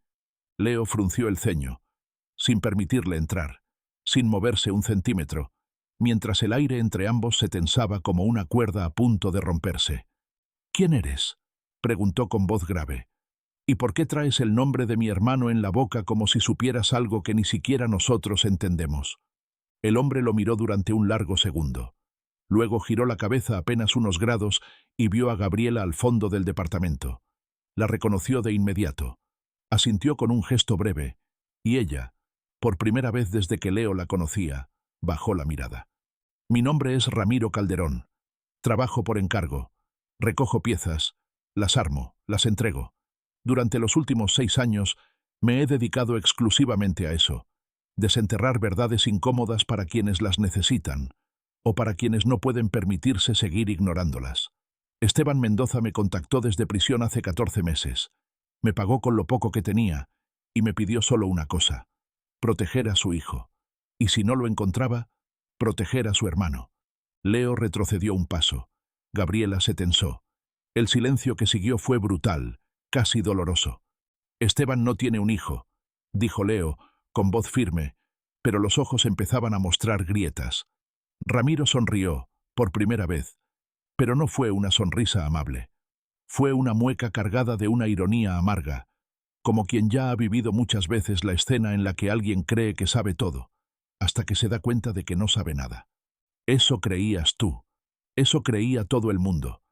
[SPEAKER 1] Leo frunció el ceño, sin permitirle entrar, sin moverse un centímetro, mientras el aire entre ambos se tensaba como una cuerda a punto de romperse. «¿Quién eres?», preguntó con voz grave. «¿Y por qué traes el nombre de mi hermano en la boca como si supieras algo que ni siquiera nosotros entendemos?» El hombre lo miró durante un largo segundo. Luego giró la cabeza apenas unos grados y vio a Gabriela al fondo del departamento. La reconoció de inmediato. Asintió con un gesto breve, y ella, por primera vez desde que Leo la conocía, bajó la mirada. «Mi nombre es Ramiro Calderón. Trabajo por encargo. Recojo piezas, las armo, las entrego. Durante los últimos 6 años me he dedicado exclusivamente a eso. Desenterrar verdades incómodas para quienes las necesitan, o para quienes no pueden permitirse seguir ignorándolas. Esteban Mendoza me contactó desde prisión hace 14 meses. Me pagó con lo poco que tenía y me pidió solo una cosa: proteger a su hijo. Y si no lo encontraba, proteger a su hermano». Leo retrocedió un paso. Gabriela se tensó. El silencio que siguió fue brutal, casi doloroso. «Esteban no tiene un hijo», dijo Leo, con voz firme, pero los ojos empezaban a mostrar grietas. Ramiro sonrió, por primera vez, pero no fue una sonrisa amable. Fue una mueca cargada de una ironía amarga, como quien ya ha vivido muchas veces la escena en la que alguien cree que sabe todo, hasta que se da cuenta de que no sabe nada. «Eso creías tú, eso creía todo el mundo,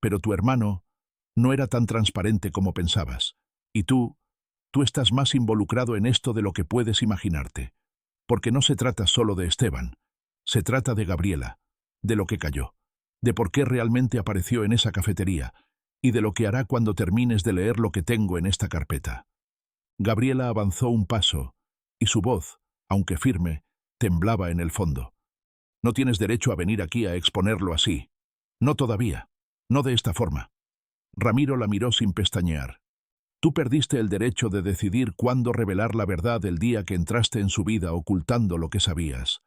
[SPEAKER 1] pero tu hermano no era tan transparente como pensabas, y tú estás más involucrado en esto de lo que puedes imaginarte, porque no se trata solo de Esteban, se trata de Gabriela, de lo que cayó, de por qué realmente apareció en esa cafetería, y de lo que hará cuando termines de leer lo que tengo en esta carpeta». Gabriela avanzó un paso, y su voz, aunque firme, temblaba en el fondo. «No tienes derecho a venir aquí a exponerlo así. No todavía. No de esta forma». Ramiro la miró sin pestañear. «Tú perdiste el derecho de decidir cuándo revelar la verdad el día que entraste en su vida ocultando lo que sabías».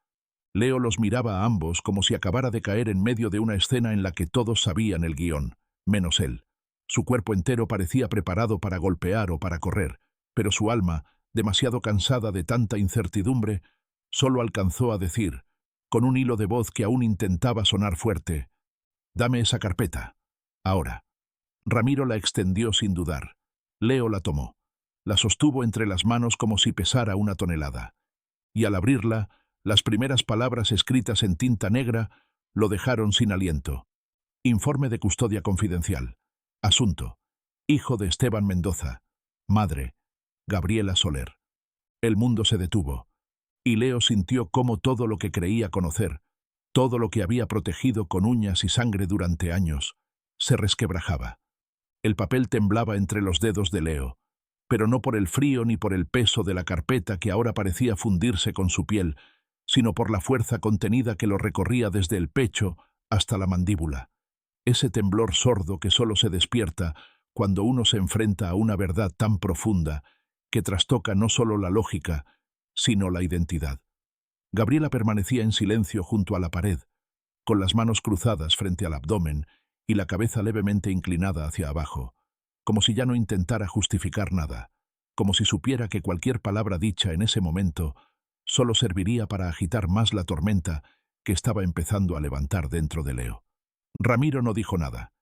[SPEAKER 1] Leo los miraba a ambos como si acabara de caer en medio de una escena en la que todos sabían el guión, menos él. Su cuerpo entero parecía preparado para golpear o para correr, pero su alma, demasiado cansada de tanta incertidumbre, solo alcanzó a decir, con un hilo de voz que aún intentaba sonar fuerte: «Dame esa carpeta. Ahora». Ramiro la extendió sin dudar. Leo la tomó. La sostuvo entre las manos como si pesara 1 tonelada. Y al abrirla, las primeras palabras escritas en tinta negra lo dejaron sin aliento. «Informe de custodia confidencial. Asunto: hijo de Esteban Mendoza. Madre: Gabriela Soler». El mundo se detuvo, y Leo sintió cómo todo lo que creía conocer, todo lo que había protegido con uñas y sangre durante años, se resquebrajaba. El papel temblaba entre los dedos de Leo, pero no por el frío ni por el peso de la carpeta que ahora parecía fundirse con su piel, sino por la fuerza contenida que lo recorría desde el pecho hasta la mandíbula. Ese temblor sordo que solo se despierta cuando uno se enfrenta a una verdad tan profunda que trastoca no solo la lógica, sino la identidad. Gabriela permanecía en silencio junto a la pared, con las manos cruzadas frente al abdomen y la cabeza levemente inclinada hacia abajo, como si ya no intentara justificar nada, como si supiera que cualquier palabra dicha en ese momento solo serviría para agitar más la tormenta que estaba empezando a levantar dentro de Leo. Ramiro no dijo nada.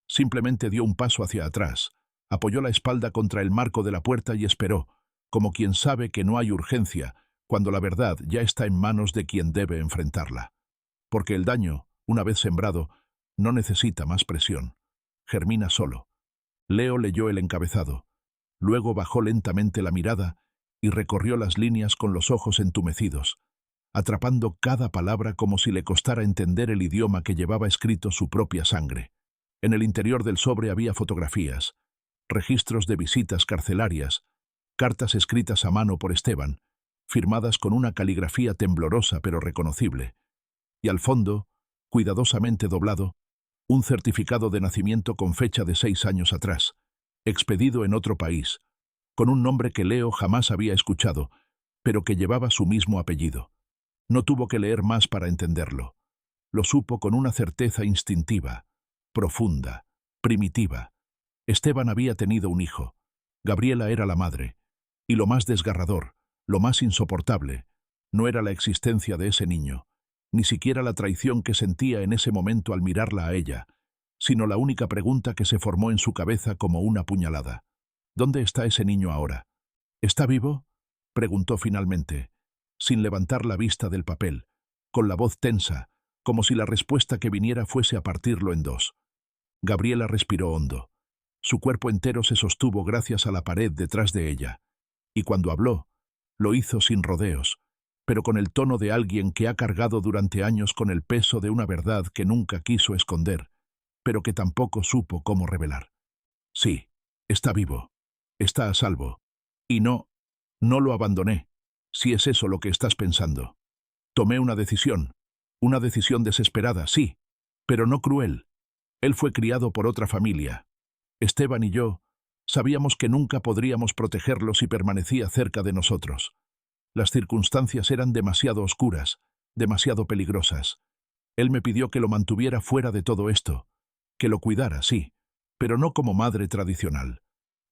[SPEAKER 1] Simplemente dio un paso hacia atrás, apoyó la espalda contra el marco de la puerta y esperó, como quien sabe que no hay urgencia, cuando la verdad ya está en manos de quien debe enfrentarla. Porque el daño, una vez sembrado, no necesita más presión. Germina solo. Leo leyó el encabezado. Luego bajó lentamente la mirada y recorrió las líneas con los ojos entumecidos, atrapando cada palabra como si le costara entender el idioma que llevaba escrito su propia sangre. En el interior del sobre había fotografías, registros de visitas carcelarias, cartas escritas a mano por Esteban, firmadas con una caligrafía temblorosa pero reconocible, y al fondo, cuidadosamente doblado, un certificado de nacimiento con fecha de 6 años atrás, expedido en otro país, con un nombre que Leo jamás había escuchado, pero que llevaba su mismo apellido. No tuvo que leer más para entenderlo. Lo supo con una certeza instintiva, profunda, primitiva. Esteban había tenido un hijo. Gabriela era la madre. Y lo más desgarrador, lo más insoportable, no era la existencia de ese niño, ni siquiera la traición que sentía en ese momento al mirarla a ella, sino la única pregunta que se formó en su cabeza como una puñalada. ¿Dónde está ese niño ahora? ¿Está vivo?, preguntó finalmente, sin levantar la vista del papel, con la voz tensa, como si la respuesta que viniera fuese a partirlo en dos. Gabriela respiró hondo. Su cuerpo entero se sostuvo gracias a la pared detrás de ella, y cuando habló, lo hizo sin rodeos, pero con el tono de alguien que ha cargado durante años con el peso de una verdad que nunca quiso esconder, pero que tampoco supo cómo revelar. Sí, está vivo, está a salvo, y no lo abandoné, si es eso lo que estás pensando. Tomé una decisión desesperada, sí, pero no cruel. Él fue criado por otra familia. Esteban y yo sabíamos que nunca podríamos protegerlo si permanecía cerca de nosotros. Las circunstancias eran demasiado oscuras, demasiado peligrosas. Él me pidió que lo mantuviera fuera de todo esto, que lo cuidara, sí, pero no como madre tradicional,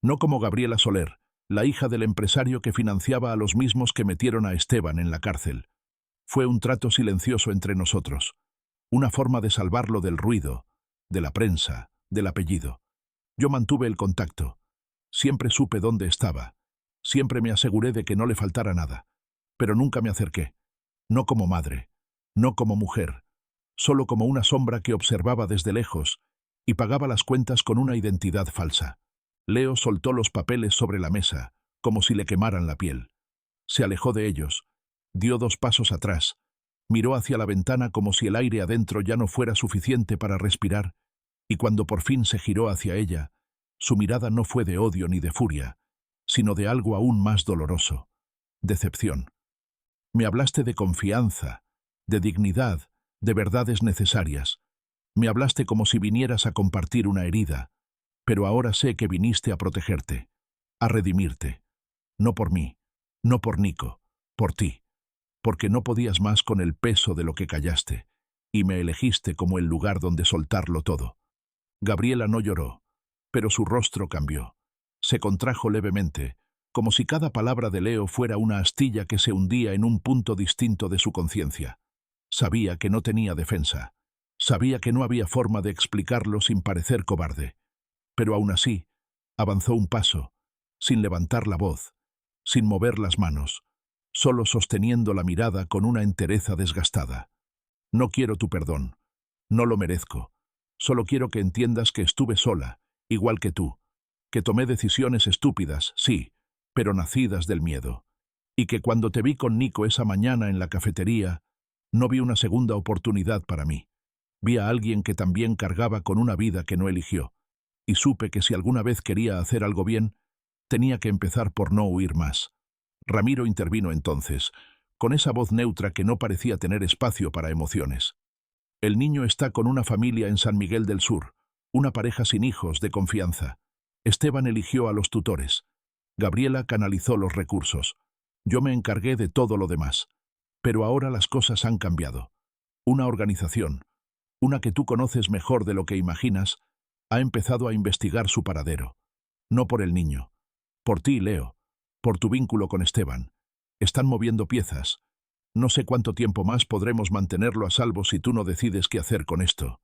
[SPEAKER 1] no como Gabriela Soler, la hija del empresario que financiaba a los mismos que metieron a Esteban en la cárcel. Fue un trato silencioso entre nosotros, una forma de salvarlo del ruido, de la prensa, del apellido. Yo mantuve el contacto. Siempre supe dónde estaba. Siempre me aseguré de que no le faltara nada. Pero nunca me acerqué. No como madre. No como mujer. Solo como una sombra que observaba desde lejos y pagaba las cuentas con una identidad falsa. Leo soltó los papeles sobre la mesa, como si le quemaran la piel. Se alejó de ellos. Dio 2 pasos atrás. Miró hacia la ventana como si el aire adentro ya no fuera suficiente para respirar, y cuando por fin se giró hacia ella, su mirada no fue de odio ni de furia, sino de algo aún más doloroso: decepción. Me hablaste de confianza, de dignidad, de verdades necesarias. Me hablaste como si vinieras a compartir una herida, pero ahora sé que viniste a protegerte, a redimirte. No por mí, no por Nico, por ti, porque no podías más con el peso de lo que callaste, y me elegiste como el lugar donde soltarlo todo. Gabriela no lloró, pero su rostro cambió. Se contrajo levemente, como si cada palabra de Leo fuera una astilla que se hundía en un punto distinto de su conciencia. Sabía que no tenía defensa. Sabía que no había forma de explicarlo sin parecer cobarde. Pero aún así, avanzó un paso, sin levantar la voz, sin mover las manos, solo sosteniendo la mirada con una entereza desgastada. No quiero tu perdón. No lo merezco. Solo quiero que entiendas que estuve sola, igual que tú, que tomé decisiones estúpidas, sí, pero nacidas del miedo, y que cuando te vi con Nico esa mañana en la cafetería, no vi una segunda oportunidad para mí. Vi a alguien que también cargaba con una vida que no eligió, y supe que si alguna vez quería hacer algo bien, tenía que empezar por no huir más. Ramiro intervino entonces, con esa voz neutra que no parecía tener espacio para emociones. El niño está con una familia en San Miguel del Sur, una pareja sin hijos, de confianza. Esteban eligió a los tutores. Gabriela canalizó los recursos. Yo me encargué de todo lo demás. Pero ahora las cosas han cambiado. Una organización, una que tú conoces mejor de lo que imaginas, ha empezado a investigar su paradero. No por el niño. Por ti, Leo. Por tu vínculo con Esteban. Están moviendo piezas. No sé cuánto tiempo más podremos mantenerlo a salvo si tú no decides qué hacer con esto.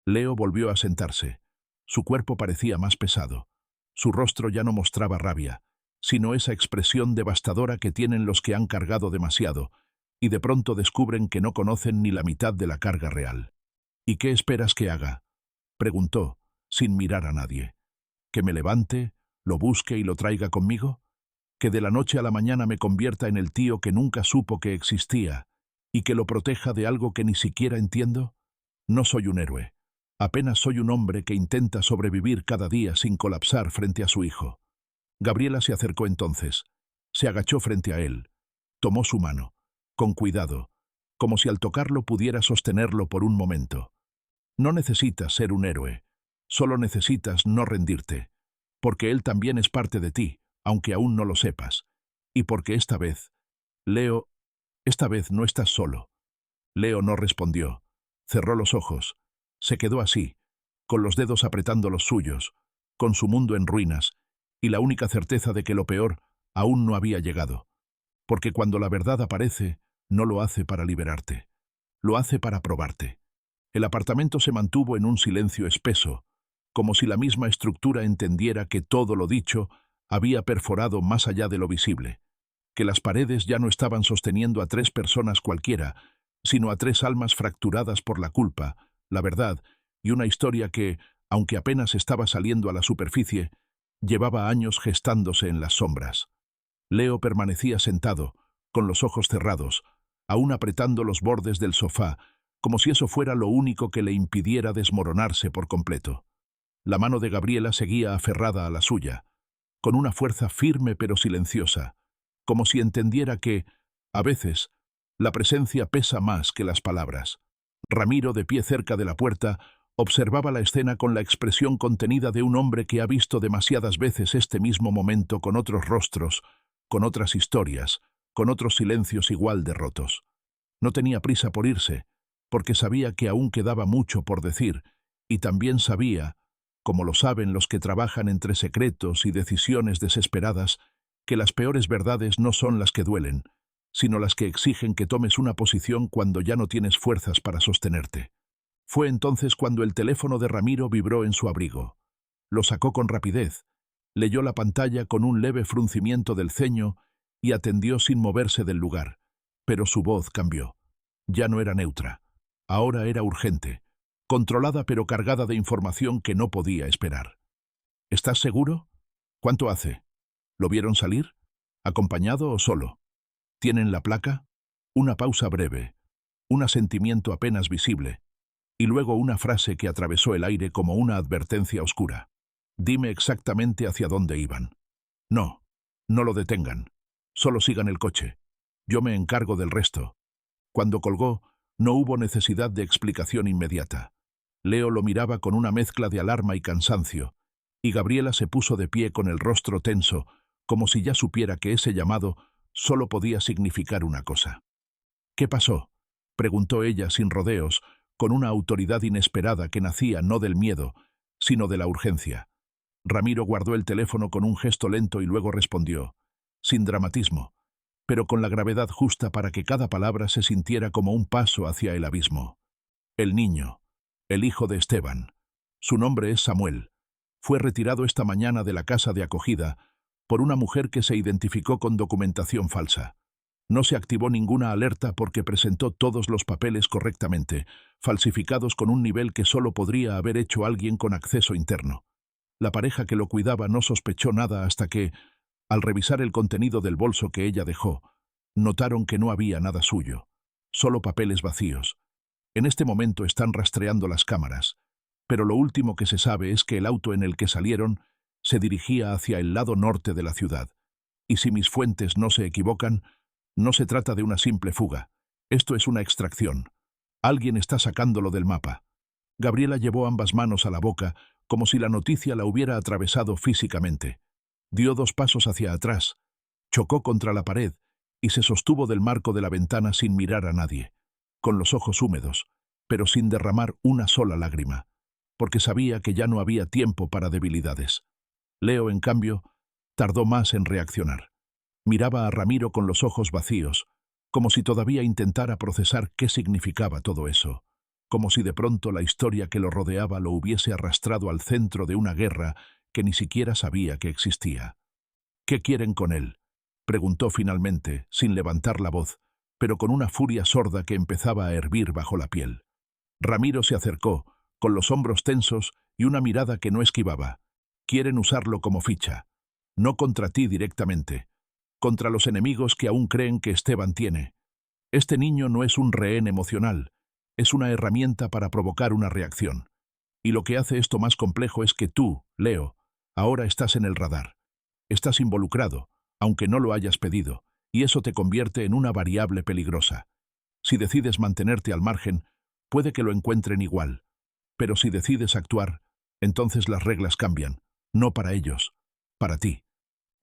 [SPEAKER 1] Leo volvió a sentarse. Su cuerpo parecía más pesado. Su rostro ya no mostraba rabia, sino esa expresión devastadora que tienen los que han cargado demasiado, y de pronto descubren que no conocen ni la mitad de la carga real. ¿Y qué esperas que haga?, preguntó, sin mirar a nadie. ¿Que me levante, lo busque y lo traiga conmigo? ¿Que de la noche a la mañana me convierta en el tío que nunca supo que existía y que lo proteja de algo que ni siquiera entiendo? No soy un héroe. Apenas soy un hombre que intenta sobrevivir cada día sin colapsar frente a su hijo. Gabriela se acercó entonces. Se agachó frente a él. Tomó su mano, con cuidado, como si al tocarlo pudiera sostenerlo por un momento. No necesitas ser un héroe. Solo necesitas no rendirte. Porque él también es parte de ti, aunque aún no lo sepas. Y porque esta vez, Leo, Esta vez no estás solo. Leo no respondió. Cerró los ojos. Se quedó así, con los dedos apretando los suyos, con su mundo en ruinas, y la única certeza de que lo peor aún no había llegado. Porque cuando la verdad aparece, no lo hace para liberarte. Lo hace para probarte. El apartamento se mantuvo en un silencio espeso, como si la misma estructura entendiera que todo lo dicho había perforado más allá de lo visible, que las paredes ya no estaban sosteniendo a 3 personas cualquiera, sino a 3 almas fracturadas por la culpa, la verdad y una historia que, aunque apenas estaba saliendo a la superficie, llevaba años gestándose en las sombras. Leo permanecía sentado, con los ojos cerrados, aún apretando los bordes del sofá, como si eso fuera lo único que le impidiera desmoronarse por completo. La mano de Gabriela seguía aferrada a la suya, con una fuerza firme pero silenciosa, como si entendiera que, a veces, la presencia pesa más que las palabras. Ramiro, de pie cerca de la puerta, observaba la escena con la expresión contenida de un hombre que ha visto demasiadas veces este mismo momento con otros rostros, con otras historias, con otros silencios igual de rotos. No tenía prisa por irse, porque sabía que aún quedaba mucho por decir, y también sabía, como lo saben los que trabajan entre secretos y decisiones desesperadas, que las peores verdades no son las que duelen, sino las que exigen que tomes una posición cuando ya no tienes fuerzas para sostenerte. Fue entonces cuando el teléfono de Ramiro vibró en su abrigo. Lo sacó con rapidez, leyó la pantalla con un leve fruncimiento del ceño y atendió sin moverse del lugar, pero su voz cambió. Ya no era neutra, ahora era urgente, controlada pero cargada de información que no podía esperar. ¿Estás seguro? ¿Cuánto hace? ¿Lo vieron salir? ¿Acompañado o solo? ¿Tienen la placa? Una pausa breve, un asentimiento apenas visible, y luego una frase que atravesó el aire como una advertencia oscura. Dime exactamente hacia dónde iban. No, no lo detengan. Solo sigan el coche. Yo me encargo del resto. Cuando colgó, no hubo necesidad de explicación inmediata. Leo lo miraba con una mezcla de alarma y cansancio, y Gabriela se puso de pie con el rostro tenso, como si ya supiera que ese llamado solo podía significar una cosa. ¿Qué pasó?, preguntó ella sin rodeos, con una autoridad inesperada que nacía no del miedo, sino de la urgencia. Ramiro guardó el teléfono con un gesto lento y luego respondió, sin dramatismo, pero con la gravedad justa para que cada palabra se sintiera como un paso hacia el abismo. El niño, el hijo de Esteban. Su nombre es Samuel. Fue retirado esta mañana de la casa de acogida por una mujer que se identificó con documentación falsa. No se activó ninguna alerta porque presentó todos los papeles correctamente, falsificados con un nivel que solo podría haber hecho alguien con acceso interno. La pareja que lo cuidaba no sospechó nada hasta que, al revisar el contenido del bolso que ella dejó, notaron que no había nada suyo, solo papeles vacíos. En este momento están rastreando las cámaras, pero lo último que se sabe es que el auto en el que salieron se dirigía hacia el lado norte de la ciudad. Y si mis fuentes no se equivocan, no se trata de una simple fuga. Esto es una extracción. Alguien está sacándolo del mapa. Gabriela llevó ambas manos a la boca, como si la noticia la hubiera atravesado físicamente. Dio 2 pasos hacia atrás, chocó contra la pared y se sostuvo del marco de la ventana sin mirar a nadie, con los ojos húmedos, pero sin derramar una sola lágrima, porque sabía que ya no había tiempo para debilidades. Leo, en cambio, tardó más en reaccionar. Miraba a Ramiro con los ojos vacíos, como si todavía intentara procesar qué significaba todo eso, como si de pronto la historia que lo rodeaba lo hubiese arrastrado al centro de una guerra que ni siquiera sabía que existía. ¿Qué quieren con él?, preguntó finalmente, sin levantar la voz, pero con una furia sorda que empezaba a hervir bajo la piel. Ramiro se acercó, con los hombros tensos y una mirada que no esquivaba. Quieren usarlo como ficha. No contra ti directamente, contra los enemigos que aún creen que Esteban tiene. Este niño no es un rehén emocional, es una herramienta para provocar una reacción. Y lo que hace esto más complejo es que tú, Leo, ahora estás en el radar. Estás involucrado, aunque no lo hayas pedido, y eso te convierte en una variable peligrosa. Si decides mantenerte al margen, puede que lo encuentren igual. Pero si decides actuar, entonces las reglas cambian, no para ellos, para ti.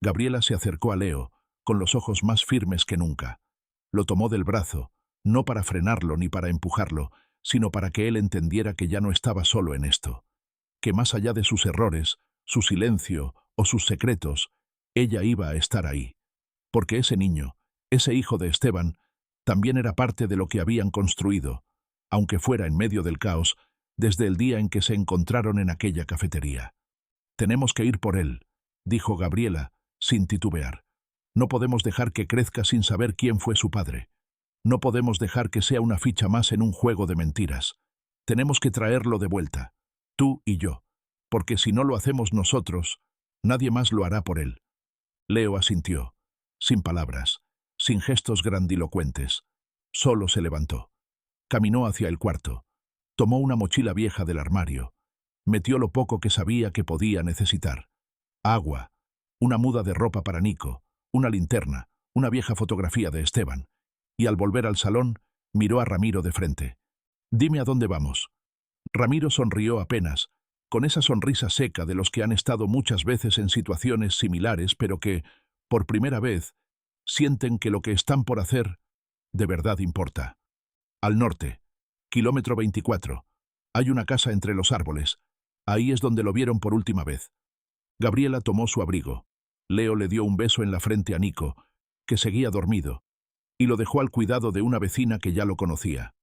[SPEAKER 1] Gabriela se acercó a Leo, con los ojos más firmes que nunca. Lo tomó del brazo, no para frenarlo ni para empujarlo, sino para que él entendiera que ya no estaba solo en esto, que más allá de sus errores, su silencio o sus secretos, ella iba a estar ahí. Porque ese niño, ese hijo de Esteban, también era parte de lo que habían construido, aunque fuera en medio del caos, desde el día en que se encontraron en aquella cafetería. «Tenemos que ir por él», dijo Gabriela, sin titubear. «No podemos dejar que crezca sin saber quién fue su padre. No podemos dejar que sea una ficha más en un juego de mentiras. Tenemos que traerlo de vuelta, tú y yo, porque si no lo hacemos nosotros, nadie más lo hará por él». Leo asintió, sin palabras, sin gestos grandilocuentes. Solo se levantó. Caminó hacia el cuarto. Tomó una mochila vieja del armario. Metió lo poco que sabía que podía necesitar. Agua, una muda de ropa para Nico, una linterna, una vieja fotografía de Esteban. Y al volver al salón, miró a Ramiro de frente. «Dime a dónde vamos». Ramiro sonrió apenas, con esa sonrisa seca de los que han estado muchas veces en situaciones similares, pero que, por primera vez, sienten que lo que están por hacer de verdad importa. «Al norte, kilómetro 24. Hay una casa entre los árboles. Ahí es donde lo vieron por última vez». Gabriela tomó su abrigo. Leo le dio un beso en la frente a Nico, que seguía dormido, y lo dejó al cuidado de una vecina que ya lo conocía.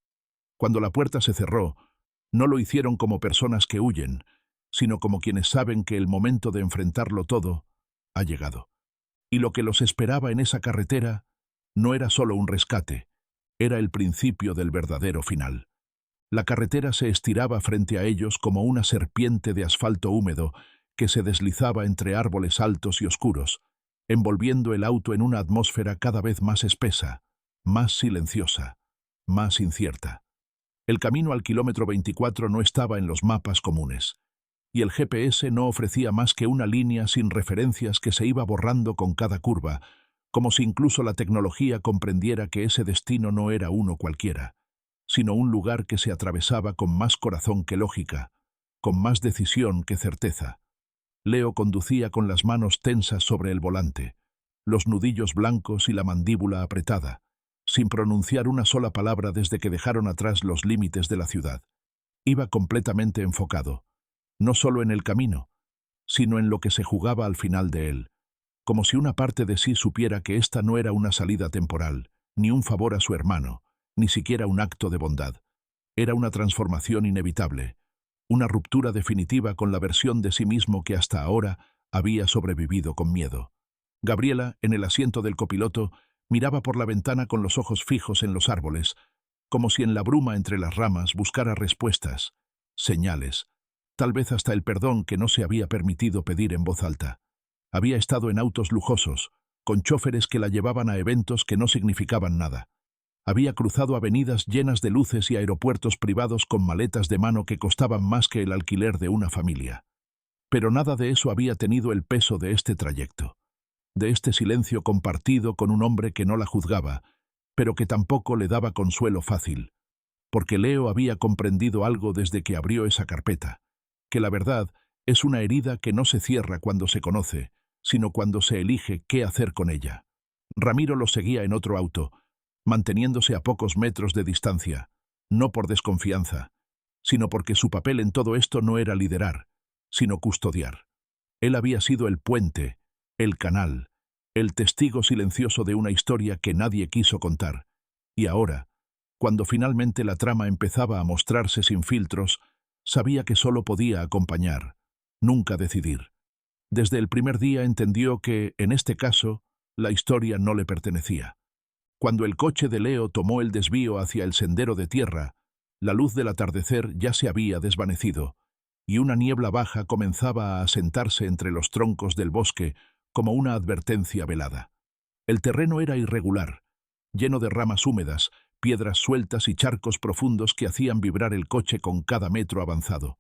[SPEAKER 1] Cuando la puerta se cerró, no lo hicieron como personas que huyen, sino como quienes saben que el momento de enfrentarlo todo ha llegado. Y lo que los esperaba en esa carretera no era solo un rescate, era el principio del verdadero final. La carretera se estiraba frente a ellos como una serpiente de asfalto húmedo que se deslizaba entre árboles altos y oscuros, envolviendo el auto en una atmósfera cada vez más espesa, más silenciosa, más incierta. El camino al kilómetro 24 no estaba en los mapas comunes, y el GPS no ofrecía más que una línea sin referencias que se iba borrando con cada curva, como si incluso la tecnología comprendiera que ese destino no era uno cualquiera, sino un lugar que se atravesaba con más corazón que lógica, con más decisión que certeza. Leo conducía con las manos tensas sobre el volante, los nudillos blancos y la mandíbula apretada, sin pronunciar una sola palabra desde que dejaron atrás los límites de la ciudad. Iba completamente enfocado, no solo en el camino, sino en lo que se jugaba al final de él, como si una parte de sí supiera que esta no era una salida temporal, ni un favor a su hermano, ni siquiera un acto de bondad. Era una transformación inevitable, una ruptura definitiva con la versión de sí mismo que hasta ahora había sobrevivido con miedo. Gabriela, en el asiento del copiloto, miraba por la ventana con los ojos fijos en los árboles, como si en la bruma entre las ramas buscara respuestas, señales, tal vez hasta el perdón que no se había permitido pedir en voz alta. Había estado en autos lujosos, con chóferes que la llevaban a eventos que no significaban nada. Había cruzado avenidas llenas de luces y aeropuertos privados con maletas de mano que costaban más que el alquiler de una familia. Pero nada de eso había tenido el peso de este trayecto, de este silencio compartido con un hombre que no la juzgaba, pero que tampoco le daba consuelo fácil, porque Leo había comprendido algo desde que abrió esa carpeta, que la verdad es una herida que no se cierra cuando se conoce, sino cuando se elige qué hacer con ella. Ramiro lo seguía en otro auto, manteniéndose a pocos metros de distancia, no por desconfianza, sino porque su papel en todo esto no era liderar, sino custodiar. Él había sido el puente, el canal, el testigo silencioso de una historia que nadie quiso contar, y ahora, cuando finalmente la trama empezaba a mostrarse sin filtros, sabía que solo podía acompañar, nunca decidir. Desde el primer día entendió que, en este caso, la historia no le pertenecía. Cuando el coche de Leo tomó el desvío hacia el sendero de tierra, la luz del atardecer ya se había desvanecido, y una niebla baja comenzaba a asentarse entre los troncos del bosque como una advertencia velada. El terreno era irregular, lleno de ramas húmedas, piedras sueltas y charcos profundos que hacían vibrar el coche con cada metro avanzado.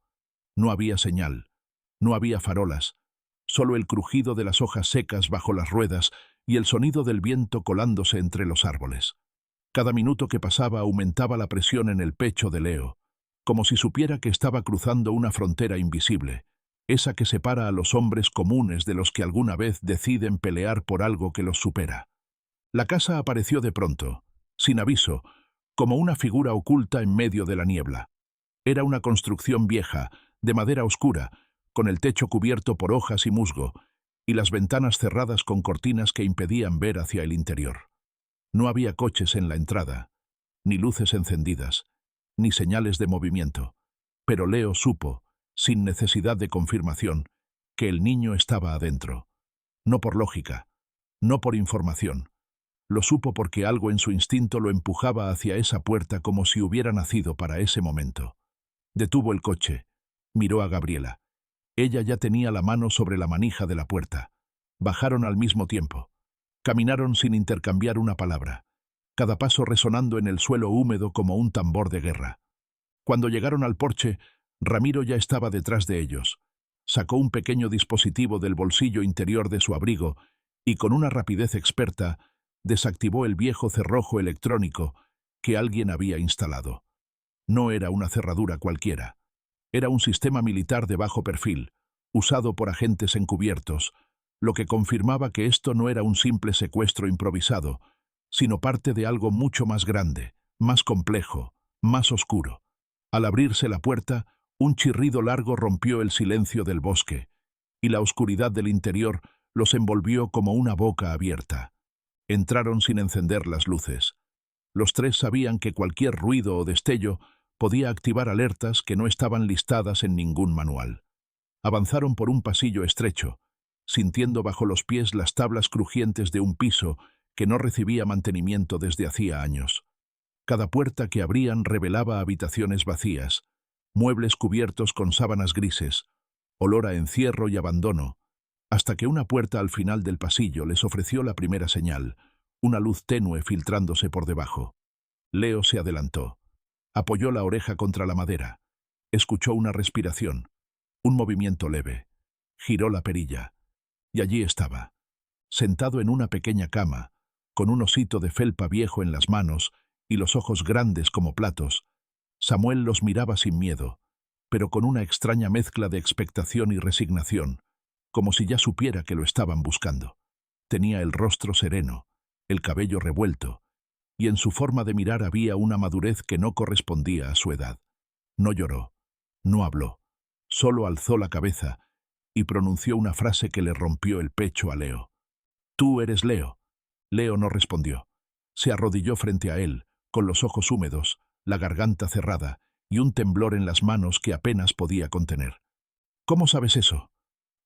[SPEAKER 1] No había señal, no había farolas, solo el crujido de las hojas secas bajo las ruedas y el sonido del viento colándose entre los árboles. Cada minuto que pasaba aumentaba la presión en el pecho de Leo, como si supiera que estaba cruzando una frontera invisible, esa que separa a los hombres comunes de los que alguna vez deciden pelear por algo que los supera. La casa apareció de pronto, sin aviso, como una figura oculta en medio de la niebla. Era una construcción vieja, de madera oscura, con el techo cubierto por hojas y musgo, y las ventanas cerradas con cortinas que impedían ver hacia el interior. No había coches en la entrada, ni luces encendidas, ni señales de movimiento, pero Leo supo, sin necesidad de confirmación, que el niño estaba adentro. No por lógica, no por información. Lo supo porque algo en su instinto lo empujaba hacia esa puerta como si hubiera nacido para ese momento. Detuvo el coche, miró a Gabriela. Ella ya tenía la mano sobre la manija de la puerta. Bajaron al mismo tiempo. Caminaron sin intercambiar una palabra, cada paso resonando en el suelo húmedo como un tambor de guerra. Cuando llegaron al porche, Ramiro ya estaba detrás de ellos. Sacó un pequeño dispositivo del bolsillo interior de su abrigo y, con una rapidez experta, desactivó el viejo cerrojo electrónico que alguien había instalado. No era una cerradura cualquiera. Era un sistema militar de bajo perfil, usado por agentes encubiertos, lo que confirmaba que esto no era un simple secuestro improvisado, sino parte de algo mucho más grande, más complejo, más oscuro. Al abrirse la puerta, un chirrido largo rompió el silencio del bosque, y la oscuridad del interior los envolvió como una boca abierta. Entraron sin encender las luces. Los tres sabían que cualquier ruido o destello podía activar alertas que no estaban listadas en ningún manual. Avanzaron por un pasillo estrecho, sintiendo bajo los pies las tablas crujientes de un piso que no recibía mantenimiento desde hacía años. Cada puerta que abrían revelaba habitaciones vacías, muebles cubiertos con sábanas grises, olor a encierro y abandono, hasta que una puerta al final del pasillo les ofreció la primera señal, una luz tenue filtrándose por debajo. Leo se adelantó. Apoyó la oreja contra la madera. Escuchó una respiración, un movimiento leve. Giró la perilla. Y allí estaba, sentado en una pequeña cama, con un osito de felpa viejo en las manos y los ojos grandes como platos. Samuel los miraba sin miedo, pero con una extraña mezcla de expectación y resignación, como si ya supiera que lo estaban buscando. Tenía el rostro sereno, el cabello revuelto, y en su forma de mirar había una madurez que no correspondía a su edad. No lloró, no habló, solo alzó la cabeza y pronunció una frase que le rompió el pecho a Leo. «Tú eres Leo». Leo no respondió. Se arrodilló frente a él, con los ojos húmedos, la garganta cerrada y un temblor en las manos que apenas podía contener. «¿Cómo sabes eso?»,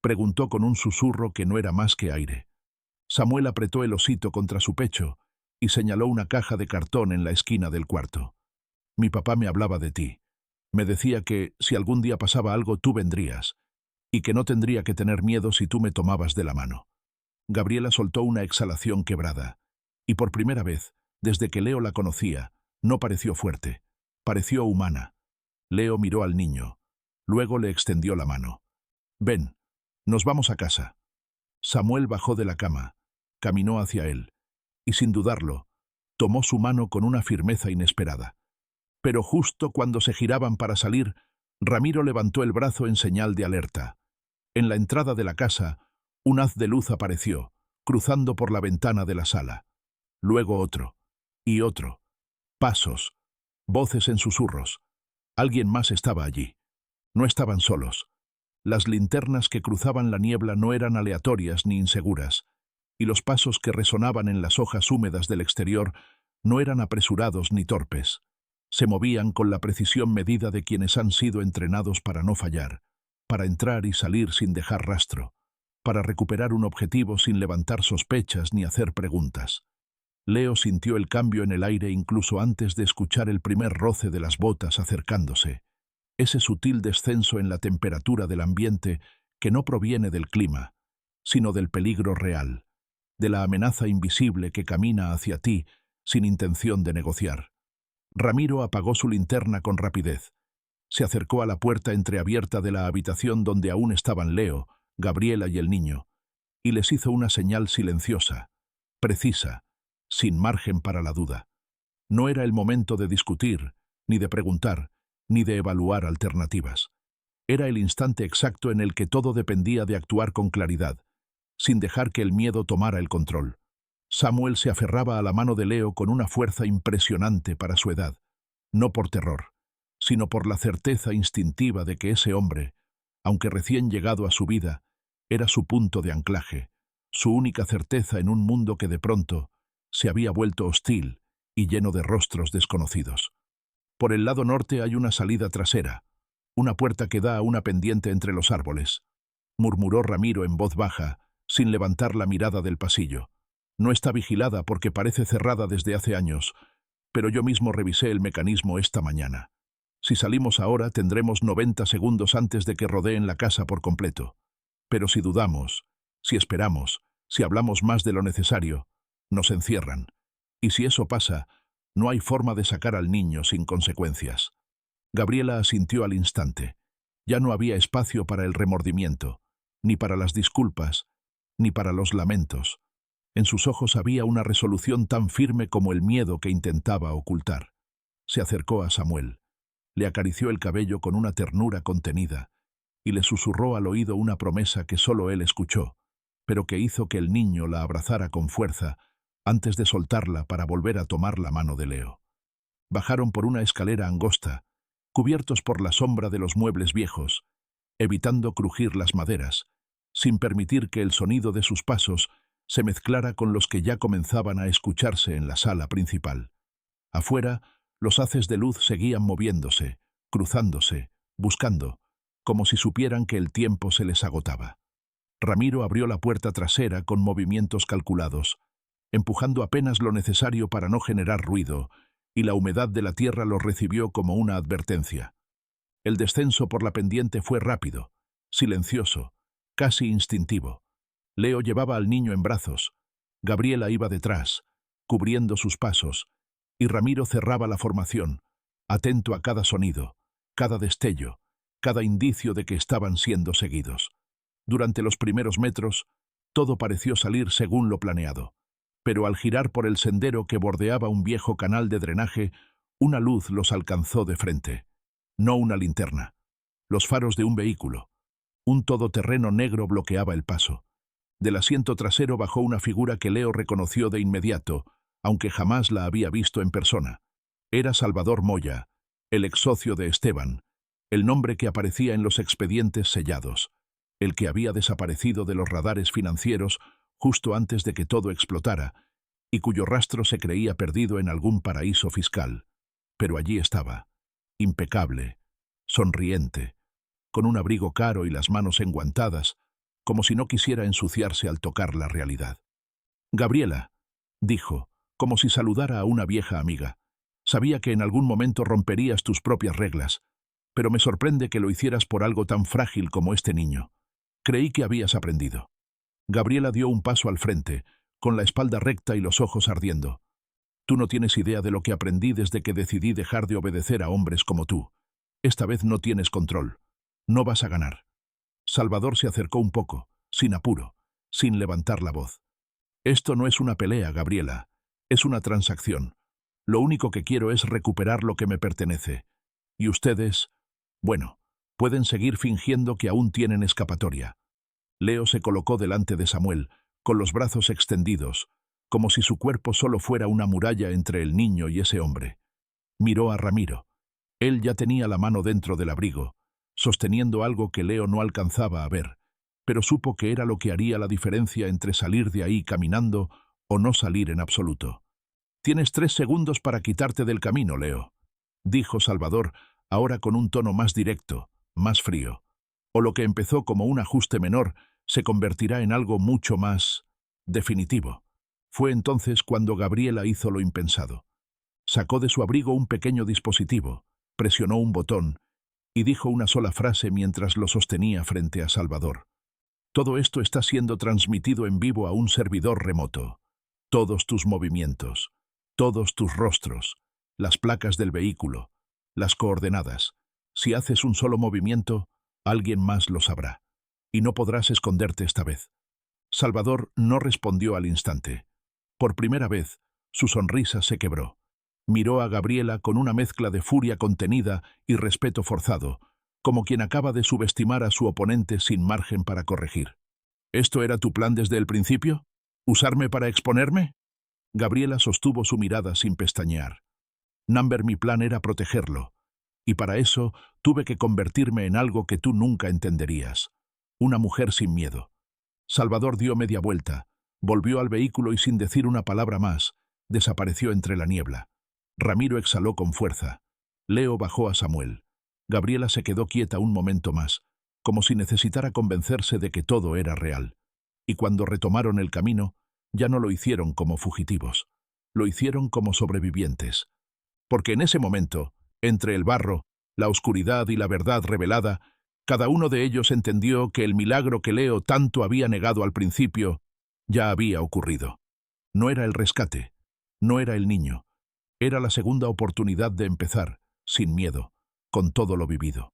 [SPEAKER 1] preguntó con un susurro que no era más que aire. Samuel apretó el osito contra su pecho y señaló una caja de cartón en la esquina del cuarto. «Mi papá me hablaba de ti. Me decía que, si algún día pasaba algo, tú vendrías, y que no tendría que tener miedo si tú me tomabas de la mano». Gabriela soltó una exhalación quebrada, y por primera vez, desde que Leo la conocía, no pareció fuerte, pareció humana. Leo miró al niño, luego le extendió la mano. «Ven, nos vamos a casa». Samuel bajó de la cama, caminó hacia él, y sin dudarlo, tomó su mano con una firmeza inesperada. Pero justo cuando se giraban para salir, Ramiro levantó el brazo en señal de alerta. En la entrada de la casa, un haz de luz apareció, cruzando por la ventana de la sala. Luego otro, y otro. Pasos, voces en susurros. Alguien más estaba allí. No estaban solos. Las linternas que cruzaban la niebla no eran aleatorias ni inseguras, y los pasos que resonaban en las hojas húmedas del exterior no eran apresurados ni torpes. Se movían con la precisión medida de quienes han sido entrenados para no fallar, para entrar y salir sin dejar rastro, para recuperar un objetivo sin levantar sospechas ni hacer preguntas. Leo sintió el cambio en el aire incluso antes de escuchar el primer roce de las botas acercándose, ese sutil descenso en la temperatura del ambiente que no proviene del clima, sino del peligro real, de la amenaza invisible que camina hacia ti sin intención de negociar. Ramiro apagó su linterna con rapidez. Se acercó a la puerta entreabierta de la habitación donde aún estaban Leo, Gabriela y el niño, y les hizo una señal silenciosa, precisa, sin margen para la duda. No era el momento de discutir, ni de preguntar, ni de evaluar alternativas. Era el instante exacto en el que todo dependía de actuar con claridad, sin dejar que el miedo tomara el control. Samuel se aferraba a la mano de Leo con una fuerza impresionante para su edad, no por terror, sino por la certeza instintiva de que ese hombre, aunque recién llegado a su vida, era su punto de anclaje, su única certeza en un mundo que de pronto se había vuelto hostil y lleno de rostros desconocidos. Por el lado norte hay una salida trasera, una puerta que da a una pendiente entre los árboles, murmuró Ramiro en voz baja, sin levantar la mirada del pasillo. No está vigilada porque parece cerrada desde hace años, pero yo mismo revisé el mecanismo esta mañana. Si salimos ahora tendremos 90 segundos antes de que rodeen la casa por completo. Pero si dudamos, si esperamos, si hablamos más de lo necesario, nos encierran. Y si eso pasa, no hay forma de sacar al niño sin consecuencias. Gabriela asintió al instante. Ya no había espacio para el remordimiento, ni para las disculpas, ni para los lamentos. En sus ojos había una resolución tan firme como el miedo que intentaba ocultar. Se acercó a Samuel, le acarició el cabello con una ternura contenida y le susurró al oído una promesa que solo él escuchó, pero que hizo que el niño la abrazara con fuerza antes de soltarla para volver a tomar la mano de Leo. Bajaron por una escalera angosta, cubiertos por la sombra de los muebles viejos, evitando crujir las maderas, sin permitir que el sonido de sus pasos se mezclara con los que ya comenzaban a escucharse en la sala principal. Afuera, los haces de luz seguían moviéndose, cruzándose, buscando, como si supieran que el tiempo se les agotaba. Ramiro abrió la puerta trasera con movimientos calculados, empujando apenas lo necesario para no generar ruido, y la humedad de la tierra los recibió como una advertencia. El descenso por la pendiente fue rápido, silencioso, casi instintivo. Leo llevaba al niño en brazos, Gabriela iba detrás, cubriendo sus pasos, y Ramiro cerraba la formación, atento a cada sonido, cada destello, cada indicio de que estaban siendo seguidos. Durante los primeros metros, todo pareció salir según lo planeado, pero al girar por el sendero que bordeaba un viejo canal de drenaje, una luz los alcanzó de frente. No una linterna, los faros de un vehículo. Un todoterreno negro bloqueaba el paso. Del asiento trasero bajó una figura que Leo reconoció de inmediato, aunque jamás la había visto en persona. Era Salvador Moya, el ex socio de Esteban, el nombre que aparecía en los expedientes sellados, el que había desaparecido de los radares financieros justo antes de que todo explotara, y cuyo rastro se creía perdido en algún paraíso fiscal. Pero allí estaba, impecable, sonriente, con un abrigo caro y las manos enguantadas, como si no quisiera ensuciarse al tocar la realidad. «Gabriela», dijo, como si saludara a una vieja amiga. «Sabía que en algún momento romperías tus propias reglas, pero me sorprende que lo hicieras por algo tan frágil como este niño. Creí que habías aprendido». Gabriela dio un paso al frente, con la espalda recta y los ojos ardiendo. «Tú no tienes idea de lo que aprendí desde que decidí dejar de obedecer a hombres como tú. Esta vez no tienes control. No vas a ganar». Salvador se acercó un poco, sin apuro, sin levantar la voz. «Esto no es una pelea, Gabriela. Es una transacción. Lo único que quiero es recuperar lo que me pertenece. Y ustedes, bueno, pueden seguir fingiendo que aún tienen escapatoria». Leo se colocó delante de Samuel, con los brazos extendidos, como si su cuerpo solo fuera una muralla entre el niño y ese hombre. Miró a Ramiro. Él ya tenía la mano dentro del abrigo, sosteniendo algo que Leo no alcanzaba a ver, pero supo que era lo que haría la diferencia entre salir de ahí caminando o no salir en absoluto. «Tienes 3 segundos para quitarte del camino, Leo», dijo Salvador, ahora con un tono más directo, más frío. «O lo que empezó como un ajuste menor se convertirá en algo mucho más definitivo». Fue entonces cuando Gabriela hizo lo impensado. Sacó de su abrigo un pequeño dispositivo, presionó un botón y dijo una sola frase mientras lo sostenía frente a Salvador. «Todo esto está siendo transmitido en vivo a un servidor remoto. Todos tus movimientos, todos tus rostros, las placas del vehículo, las coordenadas. Si haces un solo movimiento, alguien más lo sabrá. Y no podrás esconderte esta vez». Salvador no respondió al instante. Por primera vez, su sonrisa se quebró. Miró a Gabriela con una mezcla de furia contenida y respeto forzado, como quien acaba de subestimar a su oponente sin margen para corregir. «¿Esto era tu plan desde el principio? ¿Usarme para exponerme?». Gabriela sostuvo su mirada sin pestañear. Number, mi plan era protegerlo. Y para eso tuve que convertirme en algo que tú nunca entenderías. Una mujer sin miedo. Salvador dio media vuelta, volvió al vehículo y sin decir una palabra más, desapareció entre la niebla. Ramiro exhaló con fuerza. Leo bajó a Samuel. Gabriela se quedó quieta un momento más, como si necesitara convencerse de que todo era real. Y cuando retomaron el camino, ya no lo hicieron como fugitivos. Lo hicieron como sobrevivientes. Porque en ese momento, entre el barro, la oscuridad y la verdad revelada, cada uno de ellos entendió que el milagro que Leo tanto había negado al principio ya había ocurrido. No era el rescate, no era el niño, era la segunda oportunidad de empezar, sin miedo, con todo lo vivido.